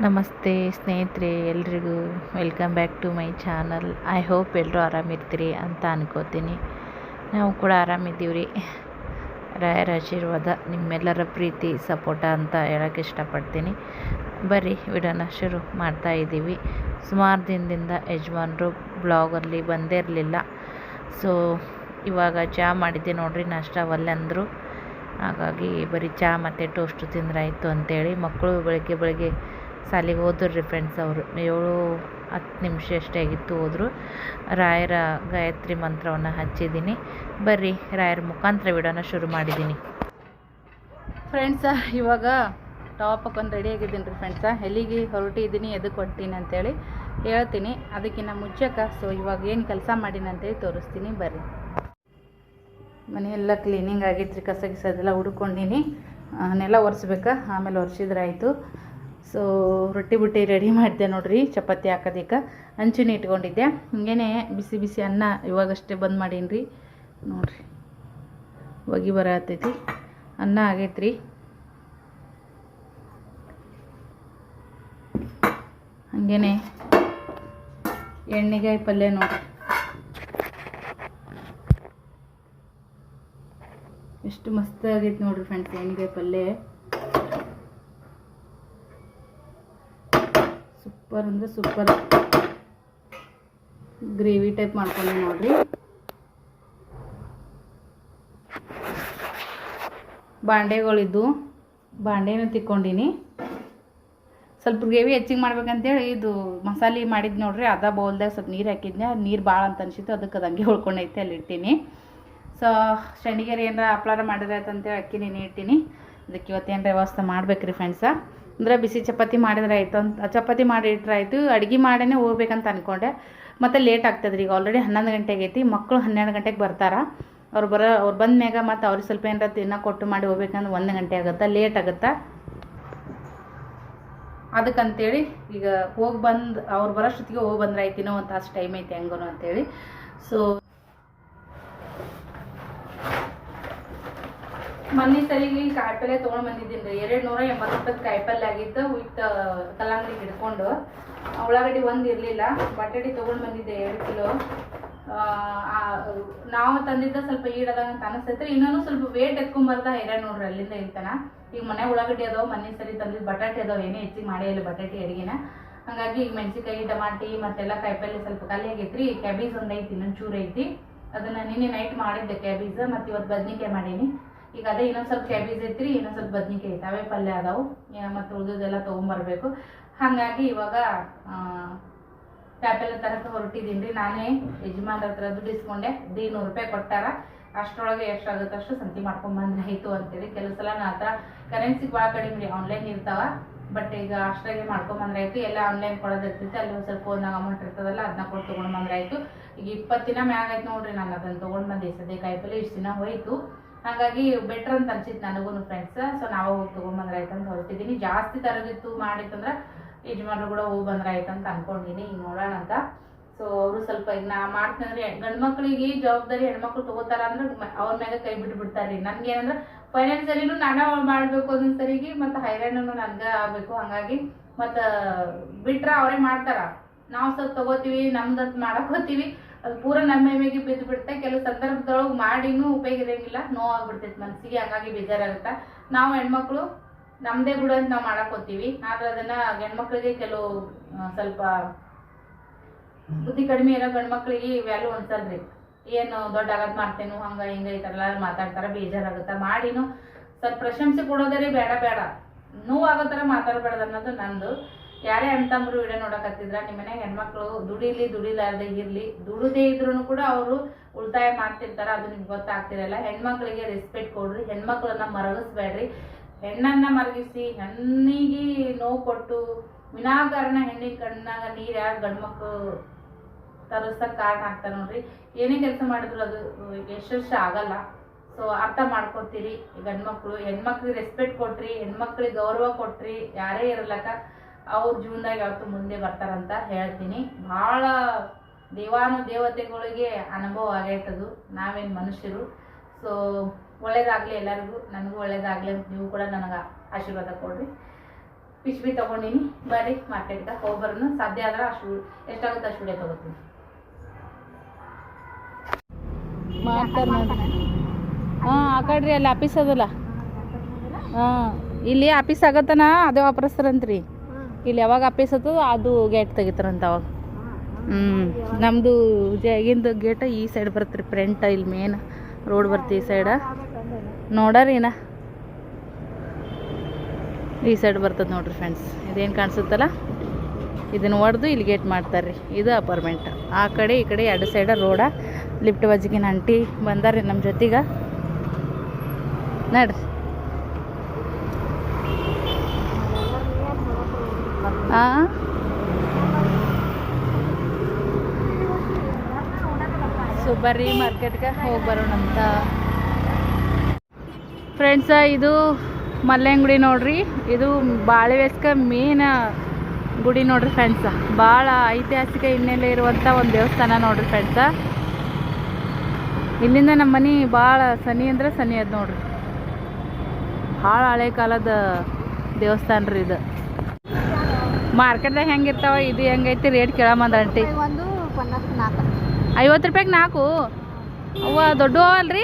ನಮಸ್ತೆ ಸ್ನೇಹಿತರೆ, ಎಲ್ರಿಗೂ welcome back to my channel. I hope ಎಲ್ಲರೂ ಆರಾಮಿರ್ತೀರಿ ಅಂತ ಅನ್ಕೋತೀನಿ. ನಾವು ಕೂಡ ಆರಾಮಿದ್ದೀವಿ ರೀ. ರಾಯರ ಆಶೀರ್ವಾದ, ನಿಮ್ಮೆಲ್ಲರ ಪ್ರೀತಿ ಸಪೋರ್ಟ ಅಂತ ಹೇಳೋಕ್ಕೆ ಇಷ್ಟಪಡ್ತೀನಿ. ಬರ್ರಿ ವಿಡಿಯೋನ ಶುರು ಮಾಡ್ತಾ ಇದ್ದೀವಿ. ಸುಮಾರು ದಿನದಿಂದ ಯಜಮಾನರು ಬ್ಲಾಗಲ್ಲಿ ಬಂದೇ ಇರಲಿಲ್ಲ. ಸೊ ಇವಾಗ ಚಹಾ ಮಾಡಿದ್ದೆ ನೋಡ್ರಿ, ನಾಷ್ಟ ಒಲ್ಲೆಂದರು. ಹಾಗಾಗಿ ಬರೀ ಚಹಾ ಮತ್ತು ಟೋಸ್ಟು ತಿಂದ್ರಾಯಿತು ಅಂತೇಳಿ ಮಕ್ಕಳು ಬೆಳಗ್ಗೆ ಸಾಲಿಗೆ ಹೋದ್ರು ರೀ ಫ್ರೆಂಡ್ಸ್. ಅವರು 7-10 ನಿಮಿಷ ಅಷ್ಟೇ ಆಗಿತ್ತು, ಹೋದರು. ರಾಯರ ಗಾಯತ್ರಿ ಮಂತ್ರವನ್ನು ಹಚ್ಚಿದ್ದೀನಿ. ಬರ್ರಿ ರಾಯರ ಮುಖಾಂತರ ವಿಡಿಯೋನ ಶುರು ಮಾಡಿದ್ದೀನಿ ಫ್ರೆಂಡ್ಸ. ಇವಾಗ ಟಾಪ್ ಹಾಕೊಂಡು ರೆಡಿ ಆಗಿದ್ದೀನಿ ರೀ ಫ್ರೆಂಡ್ಸ. ಎಲ್ಲಿಗೆ ಹೊರಟಿದ್ದೀನಿ, ಎದಕ್ಕೆ ಹೊರ್ಟೀನಿ ಅಂತೇಳಿ ಹೇಳ್ತೀನಿ. ಅದಕ್ಕಿಂತ ಮುಂಚೆಕ ಇವಾಗ ಏನು ಕೆಲಸ ಮಾಡೀನಿ ಅಂತೇಳಿ ತೋರಿಸ್ತೀನಿ. ಬರ್ರಿ. ಮನೆಯೆಲ್ಲ ಕ್ಲೀನಿಂಗ್ ಆಗಿತ್ತು ರೀ, ಕಸ ಗಿಸದೆಲ್ಲ ಹುಡ್ಕೊಂಡೀನಿ. ನೆಲ ಒರೆಸ್ಬೇಕಾ, ಆಮೇಲೆ ಒರೆಸಿದ್ರಾಯಿತು. ಸೊ ರೊಟ್ಟಿ ಬುಟ್ಟಿ ರೆಡಿ ಮಾಡಿದೆ ನೋಡ್ರಿ, ಚಪಾತಿ ಹಾಕೋದಕ್ಕೆ ಹಂಚಿನ ಇಟ್ಕೊಂಡಿದ್ದೆ. ಹಿಂಗೇನೆ ಬಿಸಿ ಬಿಸಿ ಅನ್ನ ಇವಾಗಷ್ಟೇ ಬಂದ್ ಮಾಡೀನಿ ರೀ ನೋಡ್ರಿ. ಒಗಿ ಬರತೈತಿ, ಅನ್ನ ಆಗೈತ್ರಿ. ಹಂಗೇನೆ ಎಣ್ಣೆಗಾಯಿ ಪಲ್ಯ ನೋಡ್ರಿ, ಎಷ್ಟು ಮಸ್ತ್ ಆಗೈತೆ ನೋಡ್ರಿ ಫ್ರೆಂಡ್ಸ್. ಎಣ್ಣೆಗಾಯಿ ಪಲ್ಯ ಸೂಪರ್ ಅಂದರೆ ಸೂಪರ್. ಗ್ರೇವಿ ಟೈಪ್ ಮಾಡ್ಕೊಂಡೆ ನೋಡ್ರಿ. ಬಾಂಡೆಗಳಿದ್ದು ಬಾಂಡೆನೂ ತಿಕ್ಕೊಂಡಿನಿ. ಸ್ವಲ್ಪ ಗ್ರೇವಿ ಹೆಚ್ಚಿಗೆ ಮಾಡ್ಬೇಕಂತೇಳಿ ಇದು ಮಸಾಲೆ ಮಾಡಿದ್ದು ನೋಡ್ರಿ, ಅದ ಬೌಲ್ದಾಗ ಸ್ವಲ್ಪ ನೀರು ಹಾಕಿದ್ನೆ. ನೀರು ಭಾಳ ಅಂತ ಅನ್ಸಿತ್ತು, ಅದಕ್ಕೆ ಅದು ಹಂಗೆ ಉಳ್ಕೊಂಡೈತೆ, ಅಲ್ಲಿ ಇಟ್ಟೀನಿ. ಸೊ ಶಂಡಿಗೆರೆ ಏನಾರ ಹಪ್ಳಾರ ಮಾಡಿದ್ರಾಯ್ತು ಅಂತೇಳಿ ಅಕ್ಕಿ ನೀನು ಇಟ್ಟೀನಿ. ಅದಕ್ಕೆ ಇವತ್ತೇನರ ವ್ಯವಸ್ಥೆ ಮಾಡ್ಬೇಕ್ರಿ ಫ್ರೆಂಡ್ಸ. ಅಂದರೆ ಬಿಸಿ ಚಪಾತಿ ಮಾಡಿದ್ರೆ ಆಯಿತು ಅಂತ, ಚಪಾತಿ ಮಾಡಿ ಇಟ್ರಾಯ್ತು. ಅಡುಗೆ ಮಾಡೇ ಹೋಗ್ಬೇಕಂತ ಅಂದ್ಕೊಂಡೆ, ಮತ್ತು ಲೇಟ್ ಆಗ್ತದೆ ರೀ. ಈಗ ಆಲ್ರೆಡಿ 11 ಗಂಟೆ ಆಗೈತಿ. ಮಕ್ಕಳು 12 ಗಂಟೆಗೆ ಬರ್ತಾರೆ. ಅವ್ರು ಬಂದ ಮ್ಯಾಗ ಮತ್ತು ಅವ್ರಿಗೆ ಸ್ವಲ್ಪ ಏನಾರ ತಿನ್ನೋ ಕೊಟ್ಟು ಮಾಡಿ ಹೋಗ್ಬೇಕಂದ್ರೆ 1 ಗಂಟೆ ಆಗುತ್ತೆ, ಲೇಟ್ ಆಗುತ್ತೆ. ಅದಕ್ಕಂತೇಳಿ ಈಗ ಅವ್ರು ಬರೋಷ್ಟೊತ್ತಿಗೆ ಹೋಗಿ ಬಂದ್ರೆ ಆಯ್ತಿನೋ ಅಂತ ಅಷ್ಟು ಟೈಮ್ ಐತಿ ಹೆಂಗೋ ಅಂತೇಳಿ. ಸೊ ಮೊನ್ನೆ ಸರಿಗೆ ಕಾಯಿಪಲ್ಲೆ ತೊಗೊಂಡು ಬಂದಿದ್ದೀನಿ ರೀ. 280 ರೂಪಾಯಿ ಕಾಯಿಪಲ್ಲೆ ಆಗಿತ್ತು, ವಿತ್ ಕಲ್ಲಂಗಡಿ ಹಿಡ್ಕೊಂಡು. ಉಳ್ಳಾಗಡ್ಡಿ ಒಂದು ಇರಲಿಲ್ಲ. ಬಟಾಟಿ ತೊಗೊಂಡು ಬಂದಿದ್ದೆ 2 ಕಿಲೋ. ನಾವು ತಂದಿದ್ದ ಸ್ವಲ್ಪ ಈಡದಂಗೆ ಅಂತ ಅನಿಸ್ತೈತ್ರಿ. ಇನ್ನೂ ಸ್ವಲ್ಪ ವೇಟ್ ಎತ್ಕೊಂಬರ್ತಾ ಹೈರಾಣ ನೋಡ್ರಿ ಅಲ್ಲಿಂದ ಇಲ್ತಾನ. ಈಗ ಮನೆ ಉಳ್ಳಾಗಡ್ಡಿ ಅದಾವೆ, ಮೊನ್ನೆ ಸರಿ ತಂದಿದ್ದು ಬಟಾಟೆ ಅದಾವೆ, ಏನೇ ಹೆಚ್ಚಿಗೆ ಮಾಡೇ ಇಲ್ಲ ಬಟಾಟೆ ಅಡುಗೆನ. ಹಾಗಾಗಿ ಈಗ ಮೆಣಸಿನ್ಕಾಯಿ, ಟಮಾಟಿ ಮತ್ತೆಲ್ಲ ಕಾಯಿಪಲ್ಲೆ ಸ್ವಲ್ಪ ಖಾಲಿ ಆಗೈತ್ರಿ. ಕ್ಯಾಬೇಜ್ ಒಂದು ಐತಿ, ಇನ್ನೊಂದು ಚೂರು ಐತಿ. ಅದನ್ನು ನಿನ್ನೆ ನೈಟ್ ಮಾಡಿದ್ದೆ ಕ್ಯಾಬೇಜ್, ಮತ್ತು ಇವತ್ತು ಬದ್ನಿಕಾಯಿ ಮಾಡೀನಿ. ಈಗ ಅದೇ ಇನ್ನೊಂದು ಸ್ವಲ್ಪ ಕ್ಯಾಬೇಜ್ ಐತ್ರಿ, ಇನ್ನೊಂದು ಸ್ವಲ್ಪ ಬದ್ನಿಕಾಯಿ ಐತೆ, ಅವೇ ಪಲ್ಯ ಅದಾವು. ಮತ್ತು ಉಳಿದೆಲ್ಲ ತೊಗೊಂಬರ್ಬೇಕು. ಹಾಗಾಗಿ ಇವಾಗ ಕಾಯಿಪಲ್ಲೆ ತರಕ್ಕೆ ಹೊರಟಿದ್ದೀನಿ ರೀ. ನಾನೇ ಯಜಮಾನ್ರ ಹತ್ರ ದುಡ್ಡು ಇಸ್ಕೊಂಡೆ. 200 ರೂಪಾಯಿ ಕೊಟ್ಟಾರ. ಅಷ್ಟರೊಳಗೆ ಎಷ್ಟಾಗುತ್ತೆ ಅಷ್ಟು ಸಂತಿ ಮಾಡ್ಕೊಂಬಂದ್ರೆ ಆಯಿತು ಅಂತೇಳಿ. ಕೆಲವು ಸಲ ನಾ ಹತ್ರ ಕರೆನ್ಸಿ ಭಾಳ ಕಡಿಮೆ ರೀ, ಆನ್ಲೈನ್ ಇರ್ತಾವ. ಬಟ್ ಈಗ ಅಷ್ಟಾಗೆ ಮಾಡ್ಕೊಂಬಂದ್ರೆ ಆಯಿತು. ಎಲ್ಲ ಆನ್ಲೈನ್ ಕೊಡೋದಿರ್ತೈತೆ, ಅಲ್ಲಿ ಒಂದು ಸ್ವಲ್ಪ ಫೋನ್ನಾಗ ಅಮೌಂಟ್ ಇರ್ತದಲ್ಲ, ಅದನ್ನ ಕೊಟ್ಟು ತೊಗೊಂಡು ಬಂದ್ರೆ ಆಯಿತು. ಈಗ 20 ದಿನ ಮ್ಯಾಗ ಆಯ್ತು ನೋಡ್ರಿ ನಾನು ಅದನ್ನು ತೊಗೊಂಡು ಬಂದೆ. ಸದ್ಯ ಕಾಯಿಪಲ್ಲೆ ಇಷ್ಟು ದಿನ ಹೋಯಿತು. ಹಾಗಾಗಿ ಬೆಟ್ರ್ ಅಂತ ಅನ್ಸಿತ್ತು ನನಗೂ ಫ್ರೆಂಡ್ಸ್. ಸೊ ನಾವು ಹೋಗಿ ತೊಗೊಂಡ್ಬಂದ್ರೆ ಆಯ್ತು ಅಂತ ಹೊರಟಿದ್ದೀನಿ. ಜಾಸ್ತಿ ತರದಿತ್ತು ಮಾಡಿತ್ತಂದ್ರೆ ಯಜಮಾನ್ರು ಕೂಡ ಹೋಗಿ ಬಂದ್ರೆ ಆಯ್ತು ಅಂತ ಅನ್ಕೊಂಡಿನಿ. ಈಗ ನೋಡೋಣ ಅಂತ. ಸೊ ಅವರು ಸ್ವಲ್ಪ ಈಗ ನಾ ಮಾಡ್ತಂದ್ರೆ ಗಂಡು ಮಕ್ಳಿಗೆ ಜವಾಬ್ದಾರಿ ಹೆಣ್ಮಕ್ಳು ತೊಗೋತಾರ ಅಂದ್ರೆ ಅವ್ರ ಮ್ಯಾಗ ಕೈ ಬಿಟ್ಬಿಡ್ತಾರೆ ರೀ. ನನ್ಗೆ ಏನಂದ್ರೆ ಫೈನಾನ್ಸಿಯಲಿನೂ ನಾನೇ ಮಾಡಬೇಕು ಒಂದೊಂದು ಸರಿಗೆ, ಮತ್ತು ಹೈರಾಣೂ ನನ್ಗೆ ಆಗಬೇಕು. ಹಂಗಾಗಿ ಮತ್ತು ಬಿಟ್ರೆ ಅವರೇ ಮಾಡ್ತಾರ, ನಾವು ಸ್ವಲ್ಪ ತೊಗೋತೀವಿ, ನಮ್ದು ಮಾಡಕ್ಕೆ ಹೋಗ್ತೀವಿ, ಅದು ಪೂರ ನಮ್ಮ ಮೇಗೆ ಬಿದ್ದು ಬಿಡುತ್ತೆ. ಕೆಲವು ಸಂದರ್ಭದೊಳಗೆ ಮಾಡಿನೂ ಉಪಯೋಗ ಇರೋಂಗಿಲ್ಲ, ನೋವಾಗ್ಬಿಡ್ತೈತೆ ಮನಸ್ಸಿಗೆ. ಹಂಗಾಗಿ ಬೇಜಾರಾಗುತ್ತೆ. ನಾವು ಹೆಣ್ಮಕ್ಳು ನಮ್ಮದೇ ಬಿಡು ಅಂತ ನಾವು ಮಾಡಕ್ಕೆ ಹೋಗ್ತೀವಿ. ಆದ್ರೆ ಅದನ್ನು ಹೆಣ್ಮಕ್ಳಿಗೆ ಕೆಲವು ಸ್ವಲ್ಪ ಬುದ್ಧಿ ಕಡಿಮೆ ಇರೋ ಗಂಡ್ಮಕ್ಳಿಗೆ ವ್ಯಾಲ್ಯೂ ಅನ್ಸಲ್ರಿ. ಏನು ದೊಡ್ಡ ಆಗದ್ ಮಾಡ್ತೇನು, ಹಂಗೆ ಹಿಂಗೆ ಈ ಥರ ಎಲ್ಲ ಮಾತಾಡ್ತಾರೆ, ಬೇಜಾರಾಗುತ್ತೆ. ಮಾಡಿನೂ ಸ್ವಲ್ಪ ಪ್ರಶಂಸೆ ಕೊಡೋದರಿ ಬೇಡ, ನೋವಾಗೋ ಥರ ಮಾತಾಡಬಾರ್ದು ಅನ್ನೋದು ನಂದು. ಯಾರೇ ಅಂತಂದ್ರು ವಿಡಿಯೋ ನೋಡಕತ್ತಿದ್ರ, ನಿಮ್ಮ ಮನೆಯಾಗ ಹೆಣ್ಮಕ್ಳು ದುಡಿಲಾರ್ದೆ ಇರಲಿ, ದುಡಿದೇ ಇದ್ರೂ ಕೂಡ ಅವರು ಉಳಿತಾಯ ಮಾಡ್ತಿರ್ತಾರೆ, ಅದು ನಿಮ್ಗೆ ಗೊತ್ತಾಗ್ತಿರಲ್ಲ. ಹೆಣ್ಮಕ್ಳಿಗೆ ರೆಸ್ಪೆಕ್ಟ್ ಕೊಡ್ರಿ, ಹೆಣ್ಮಕ್ಳನ್ನ ಮರಗಿಸ್ಬೇಡ್ರಿ. ಹೆಣ್ಣನ್ನು ಮರಗಿಸಿ ಹೆಣ್ಣಿಗೆ ನೋವು ಕೊಟ್ಟು ವಿನಾಕಾರಣ ಹೆಣ್ಣಿನ ಕಣ್ಣಾಗ ನೀರು ಯಾರು ಗಂಡ್ಮಕ್ಳು ತರಿಸಕ್ಕೆ ಕಾರಣ ಆಗ್ತಾರೆ ನೋಡ್ರಿ. ಏನೇ ಕೆಲಸ ಮಾಡಿದ್ರು ಅದು ಯಶಸ್ಸು ಆಗಲ್ಲ. ಸೊ ಅರ್ಥ ಮಾಡ್ಕೊತೀರಿ ಗಂಡ್ಮಕ್ಳು. ಹೆಣ್ಮಕ್ಳಿಗೆ ರೆಸ್ಪೆಕ್ಟ್ ಕೊಟ್ರಿ, ಹೆಣ್ಮಕ್ಳಿಗೆ ಗೌರವ ಕೊಟ್ರಿ, ಯಾರೇ ಇರಲಕ್ಕ ಅವ್ರ ಜೀವನದಾಗ ಯಾವತ್ತೂ ಮುಂದೆ ಬರ್ತಾರಂತ ಹೇಳ್ತೀನಿ. ಭಾಳ ದೇವತೆಗಳಿಗೆ ಅನುಭವ ಆಗೈತದು, ನಾವೇನು ಮನುಷ್ಯರು. ಸೊ ಒಳ್ಳೇದಾಗಲಿ ಎಲ್ಲರಿಗೂ, ನನಗೂ ಒಳ್ಳೇದಾಗಲಿ ಅಂತ ನೀವು ಕೂಡ ನನಗೆ ಆಶೀರ್ವಾದ ಕೊಡ್ರಿ. ಪಿಶ್ಬಿ ತೊಗೊಂಡಿನಿ. ಬರ್ರಿ ಮಾರ್ಕೆಟ್ಗೆ ಹೋಗಿ ಬರೋಣ. ಸಾಧ್ಯ ಆದ್ರೆ ಅಷ್ಟು ಎಷ್ಟಾಗುತ್ತೆ ಅಷ್ಟು ವಿಡಿಯೋ ತೊಗೋತೀನಿ. ಹಾಂ ಆ ಕಡ್ರಿ ಅಲ್ಲಿ ಆಫೀಸ್ ಅದಲ್ಲ. ಹಾಂ ಇಲ್ಲಿ ಆಫೀಸ್ ಆಗತ್ತನ ಅದೇ ವಾಪರಿಸ್ತಾರಂತ್ರಿ. ಇಲ್ಲಿ ಯಾವಾಗ ಆಫೀಸ್ ಆಗ್ತದ ಅದು ಗೇಟ್ ತೆಗಿತಾರಂತ ಅವಾಗ. ನಮ್ಮದು ಜಗಿಂದು ಗೇಟ್ ಈ ಸೈಡ್ ಬರುತ್ತೆ ರೀ, ಫ್ರಂಟ್ ಇಲ್ಲಿ ಮೇನ್ ರೋಡ್ ಬರ್ತಿ ಈ ಸೈಡ ನೋಡರೀನ ಈ ಸೈಡ್ ಬರ್ತದೆ ನೋಡ್ರಿ ಫ್ರೆಂಡ್ಸ್. ಇದೇನು ಕಾಣಿಸುತ್ತಲ್ಲ ಇದನ್ನು ಹೊಡೆದು ಇಲ್ಲಿ ಗೇಟ್ ಮಾಡ್ತಾರೆ ರೀ. ಇದು ಅಪಾರ್ಟ್ಮೆಂಟ್. ಆ ಕಡೆ ಈ ಕಡೆ ಎರಡು ಸೈಡ ರೋಡ. ಲಿಫ್ಟ್ ಬಜ್ಜಿಗಿನ ಆಂಟಿ ಬಂದಾರ್ರಿ ನಮ್ಮ ಜೊತೆಗೆ ನಡ್ರಿ. ಹಾಂ ಸೊ ಬರ್ರಿ ಮಾರ್ಕೆಟ್ಗೆ ಹೋಗಿ ಬರೋಣ ಅಂತ ಫ್ರೆಂಡ್ಸ. ಇದು ಮಲ್ಲೆನ ಗುಡಿ ನೋಡ್ರಿ. ಇದು ಬಾಳೆವೆಸ್ಕ ಮೇನ್ ಗುಡಿ ನೋಡ್ರಿ ಫ್ರೆಂಡ್ಸ. ಭಾಳ ಐತಿಹಾಸಿಕ ಹಿನ್ನೆಲೆ ಇರುವಂಥ ಒಂದು ದೇವಸ್ಥಾನ ನೋಡ್ರಿ ಫ್ರೆಂಡ್ಸ. ಇಲ್ಲಿಂದ ನಮ್ಮ ಮನೆ ಭಾಳ ಸನಿ ಅಂದ್ರೆ ಸನಿ ಅದು ನೋಡ್ರಿ. ಭಾಳ ಹಳೆ ಕಾಲದ ದೇವಸ್ಥಾನ ರೀ ಇದು. ಮಾರ್ಕೆಟ್ದಾಗ ಹೆಂಗಿರ್ತಾವ ಇದು ಹೆಂಗೈತಿ ರೇಟ್ ಕೇಳಂಬಂದ ಆಂಟಿ. 50 ರೂಪಾಯಿಗೆ 4 ಅವ ದೊಡ್ಡ ಅವಲ್ರಿ.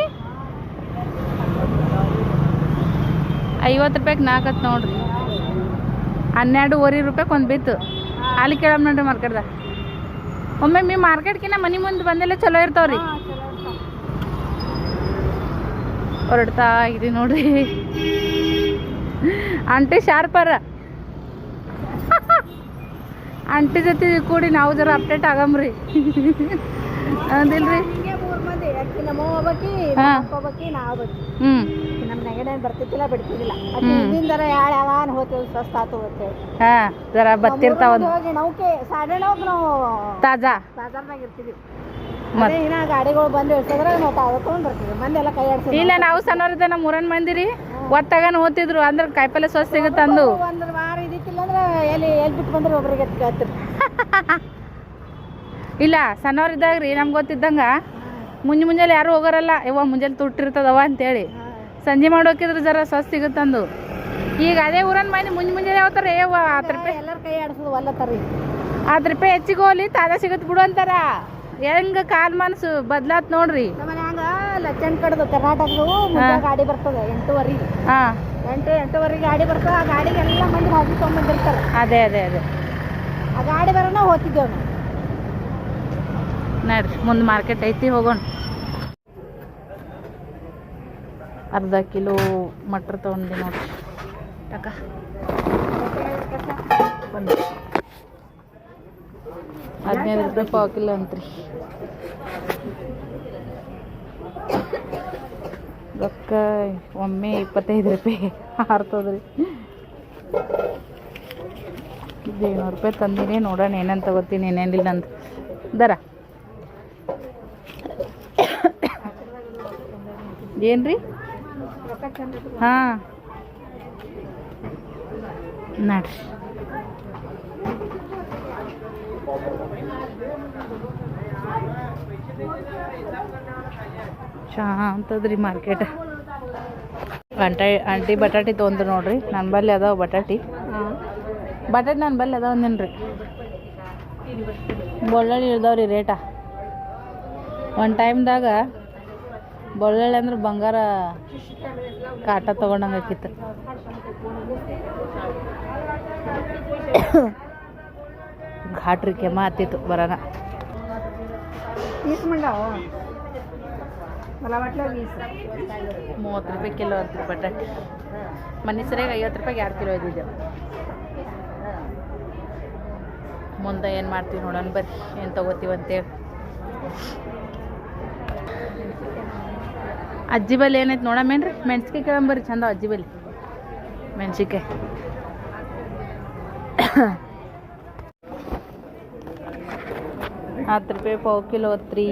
50 ರೂಪಾಯಿಗೆ 4 ಅತ್ ನೋಡ್ರಿ. 12.5 ರೂಪಾಯಿಗೆ ಒಂದು ಬಿತ್ತು. ಅಲ್ಲಿ ಕೇಳಮ್ಮ ನೋಡ್ರಿ ಮಾರ್ಕೆಟ್ದಾಗ. ಒಮ್ಮೆ ಮಾರ್ಕೆಟ್ಕಿನ್ನ ಮನೆ ಮುಂದೆ ಬಂದೆಲ್ಲ ಚಲೋ ಇರ್ತಾವ್ರಿ. ಹೊರಡ್ತಾ ಇದೆ ನೋಡ್ರಿ ಆಂಟಿ ಶಾರ್ಪರ. ಆಂಟಿ ಜೊತೆ ಕೂಡಿ ನಾವು ಜರ ಅಪ್ಡೇಟ್ ಆಗಮ್ರಿ ಅಂದಿಲ್ರಿ. ಜರ ಬತ್ತಿರ್ತಾವ ತಾಜಾ ಗಾಡಿಗಳು ಬಂದು ಇಳ್ಸಿದ್ರೆ ನಾವು ತಗೊಂಡ್ ಬರ್ತೀವಿ. ಮಂದಿ ಎಲ್ಲ ಕೈ ಆಡ್ಸಿ. ಇಲ್ಲ ನಾವು ಸಣ್ಣವ್ರಿದ್ದ ನಮ್ಮ ಊರನ್ ಮಂದಿರಿ ಒತ್ತಾಗನ ಓದ್ತಿದ್ರು ಅಂದ್ರೆ ಕಾಯಿಪಲ್ಲೆ ಸ್ವಸ್ಥ ಸಿಗುತ್ತಂದು. ಒಂದು ವಾರ ಇದಕ್ಕಿಲ್ಲ ಅಂದ್ರೆ ಎಲ್ಲಿ ಬಿಟ್ಟು ಬಂದ್ರೆ ಒಬ್ರಿಗೆ ಕೇಳ್ತೀರಿ. ಇಲ್ಲ ಸಣ್ಣವ್ರಿದ್ದಾಗ ರೀ ನಮ್ಗೆ ಗೊತ್ತಿದ್ದಂಗ ಮುಂಜಾನೆ ಯಾರು ಹೋಗೋರಲ್ಲ. ಯವ್ವ ಮುಂಜಾನೆ ತುಟ್ಟಿರ್ತದವ ಅಂತೇಳಿ ಸಂಜೆ ಮಾಡೋಕಿದ್ರೆ ಜರ ಸ್ವಸ್ಥ ಸಿಗುತ್ತಂದು. ಈಗ ಅದೇ ಊರನ್ ಮಂದಿ ಮುಂಜಾನೆ ಹೋಗ್ತಾರೆ. ಯವ್ವ 10 ರೂಪಾಯಿ ಎಲ್ಲರ ಕೈ ಆಡಿಸೋದು ಒಲ್ಲತ್ತಾರಿ. 10 ರೂಪಾಯಿ ಹೆಚ್ಚಿಗೆ ಹೋಗ್ಲಿ ತಾಜಾ ಸಿಗುತ್ತೆ ಬಿಡು ಅಂತಾರ. ಹೆಂಗ ಕಾಲ್ ಮನಸ್ಸು ಬದ್ಲಾತ್ ನೋಡ್ರಿ. ನಮ್ಮ ಮನ್ಯಾಗ ಲಚ್ಚನ್ ಕಡ್ದು ಕರ್ನಾಟಕದು ಗಾಡಿ ಬರ್ತದೆ 8:15. 8:08 ಗಾಡಿ ಬರ್ತದೆ. ಆ ಗಾಡಿಗೆ ಎಲ್ಲ ಮಂದಿ ಹಾಕಿ ತೊಗೊಂಡ್ಬಂದಿರ್ತಾರೆ. ಅದೇ ಆ ಗಾಡಿ ಬರೋಣ ಹೋಗ್ತಿದ್ದೇವೆ ನಾವು. ನೋಡ್ರಿ ಮುಂದೆ ಮಾರ್ಕೆಟ್ ಐತಿ ಹೋಗೋಣ. ಅರ್ಧ ಕಿಲೋ ಮಟ್ರ್ ತೊಗೊಂಡು ನೋಡ್ರಿ ಅಕ್ಕ. ಬಂದು 15 ರೂಪಾಯಿ ಪಾವು ಕಿಲೋ ಅಂತ್ರಿ. ರೊಕ್ಕ ಒಮ್ಮೆ 25 ರೂಪಾಯಿ ಹಾರ್ತದ್ರಿ. 700 ರೂಪಾಯಿ ತಂದಿನಿ. ನೋಡೋಣ ಏನಂತ ತಗೋತೀನಿ ಏನೇನಿಲ್ಲ ಅಂತ ದರ. ಏನ್ರಿ ಹಾಂ ನೋಡ್ರಿ ಶಾಂತದ್ರಿ ಮಾರ್ಕೆಟ್. ಆಂಟಿ ಬಟಾಟಿ ತೊಗೊಂಡ್ರು ನೋಡ್ರಿ. ನನ್ನ ಬಲ್ಲಿ ಅದಾವ ಬಟಾಟಿ ನನ್ನ ಬಲ್ಲಿ ಅದಾವ ಅಂದೇನ್ರಿ. ಬೆಳ್ಳುಳ್ಳಿ ಇಳ್ದಾವ್ರಿ ರೇಟ. ಒಂದು ಟೈಮ್ದಾಗ ಬೆಳ್ಳುಳ್ಳಿ ಅಂದ್ರೆ ಬಂಗಾರ ಕಾಟ ತೊಗೊಂಡಂಗೆ ಆಕಿತ್ತು. ಘಾಟ್ರಿ ಕೆಮ್ಮ ಹತ್ತಿತ್ತು ಬರೋಣ. 30 ರೂಪಾಯಿ ಕಿಲೋ ಅಂತ ಬಟಾಟಿ. ಮನೆ ಸರಿಯಾಗಿ 50 ರೂಪಾಯಿಗೆ 2 ಕಿಲೋ ಇದ್ದಿದ್ದೆವು. ಮುಂದೆ ಏನು ಮಾಡ್ತೀವಿ ನೋಡೋಣ ಬರ್ರಿ ಏನು ತೊಗೋತೀವಿ ಅಂತೇಳಿ. ಅಜ್ಜಿ ಬಲ್ಲಿ ಏನೈತೆ ನೋಡಮೇನ್ರಿ. ಮೆಣ್ಸಿಕಾಯಿ ಕೇಳಂಬರ್ರಿ ಚಂದ ಅಜ್ಜಿ ಬಲ್ಲಿ ಮೆಣ್ಸಿಕಾಯಿ. ₹10 ಪಾವು ಕಿಲೋ ಹೊತ್ರಿ.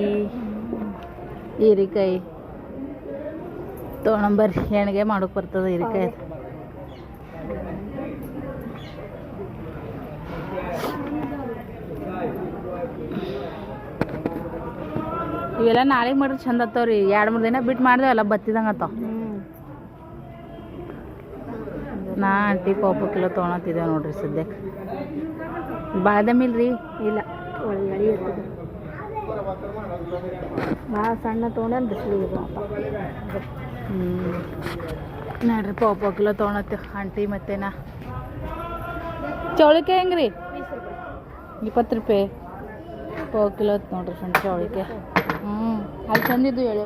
ಹೀರಿಕಾಯಿ ತೊಗೊಂಬರ್ರಿ. ಎಣ್ಗೆ ಮಾಡೋಕೆ ಬರ್ತದೆ ಹೀರಿಕಾಯಿ. ಇವೆಲ್ಲ ನಾಳೆಗೆ ಮಾಡ್ರಿ ಚಂದ ಹತ್ತವ್ರಿ. 2-3 ದಿನ ಬಿಟ್ಟು ಮಾಡಿದೆ ಎಲ್ಲ ಬತ್ತಿದಂಗೆ ಆತಾವ. ನಾ ಆಂಟಿ ಪಾವು ಕಿಲೋ ತೊಗೊಳತ್ತಿದ್ದೇವೆ ನೋಡ್ರಿ ಸದ್ಯಕ್ಕೆ. ಬಾದಾಮಿ ಇಲ್ರಿ? ಇಲ್ಲ, ಒಳ್ಳೆ ಇರ್ತದೆ. ಭಾಳ ಸಣ್ಣ ತೊಗೊಂಡು ಬಿಸಿಲಿಗೆ ನೋಡ್ರಿ ಪಾವು ಕಿಲೋ ತೊಗೊಳತ್ತೇವೆ ಆಂಟಿ ಮತ್ತೆ ನಾ. ಚೌಳಿಕಾಯಿ ಹೆಂಗ್ರಿ? 20 ರೂಪಾಯಿ ಪಾವು ಕಿಲೋ ನೋಡ್ರಿ ಫ್ರೆಂಡ್ಸ್ ಚೌಳಿಕಾಯಿ. ಅಲ್ಲಿ ಚಂದಿದ್ದು ಹೇಳು.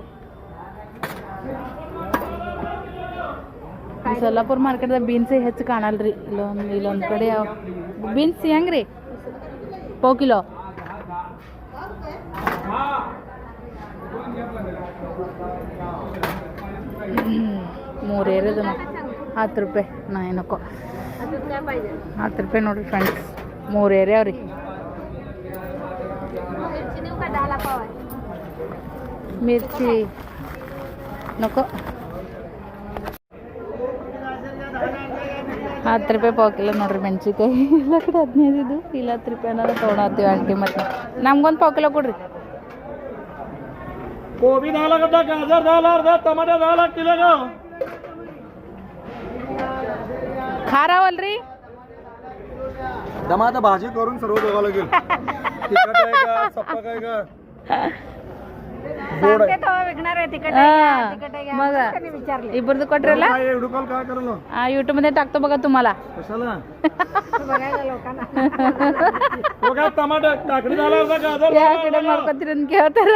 ಸೊಲ್ಲಾಪುರ ಮಾರ್ಕೆಟ್ದಾಗ ಬೀನ್ಸೇ ಹೆಚ್ಚು ಕಾಣಲ್ರಿ. ಇಲ್ಲೊಂದು ಕಡೆ ಯಾವ ಬೀನ್ಸ್ ಹೆಂಗ್ರಿ ಪಾವು ಕಿಲೋ? ಮೂರು ಏರಿದು 10 ರೂಪಾಯಿ. ನಾ ಏನಕ್ಕೋ 10 ರೂಪಾಯಿ ನೋಡ್ರಿ ಫ್ರೆಂಡ್ಸ್. 3 ಏರಿಯಾವ್ರಿ. ಮಿರ್ಚಿ ನಕೋ 10 ರೂಪಾಯಿ ಪಾವು ಕಿಲೋ ನೋಡ್ರಿ ಮೆಣಸಿನ್ಕಾಯಿ. ಎಲ್ಲ ಕಡೆ 15 ಇದು, ಇಲ್ಲ 10 ರೂಪಾಯಿ ಏನಾದ್ರು ತೊಗೊಳತ್ತೀವಿ ಆಂಟಿ. ಮತ್ತು ನಮ್ಗೊಂದು ಪಾವು ಕಿಲೋ ಕೊಡ್ರಿ. गोभी डाल अर्धा, गाजर डाल अर्धा, टमाटर डाल 1 किलो. खारावल्री दमा आता भाजी करून सर्व बघावं लागेल. तिखट आहे का, सप्पक आहे का, गोड आहे. विकणार आहे तिकट मग विचारले. इಬ್ಬರದು ಕೊಟ್ರಲ್ಲ, काय एवढं कॉल काय करलो यूट्यूब मध्ये टाकतो बघा तुम्हाला. कशाला बघायला लोकांना. हो का, टमाटर काकडी डाल अर्धा, गाजर या ಕಡೆ ಮಾಡ್ಕೊತೀರಿ ಅಂತ ಕೇಳ್ತಾರ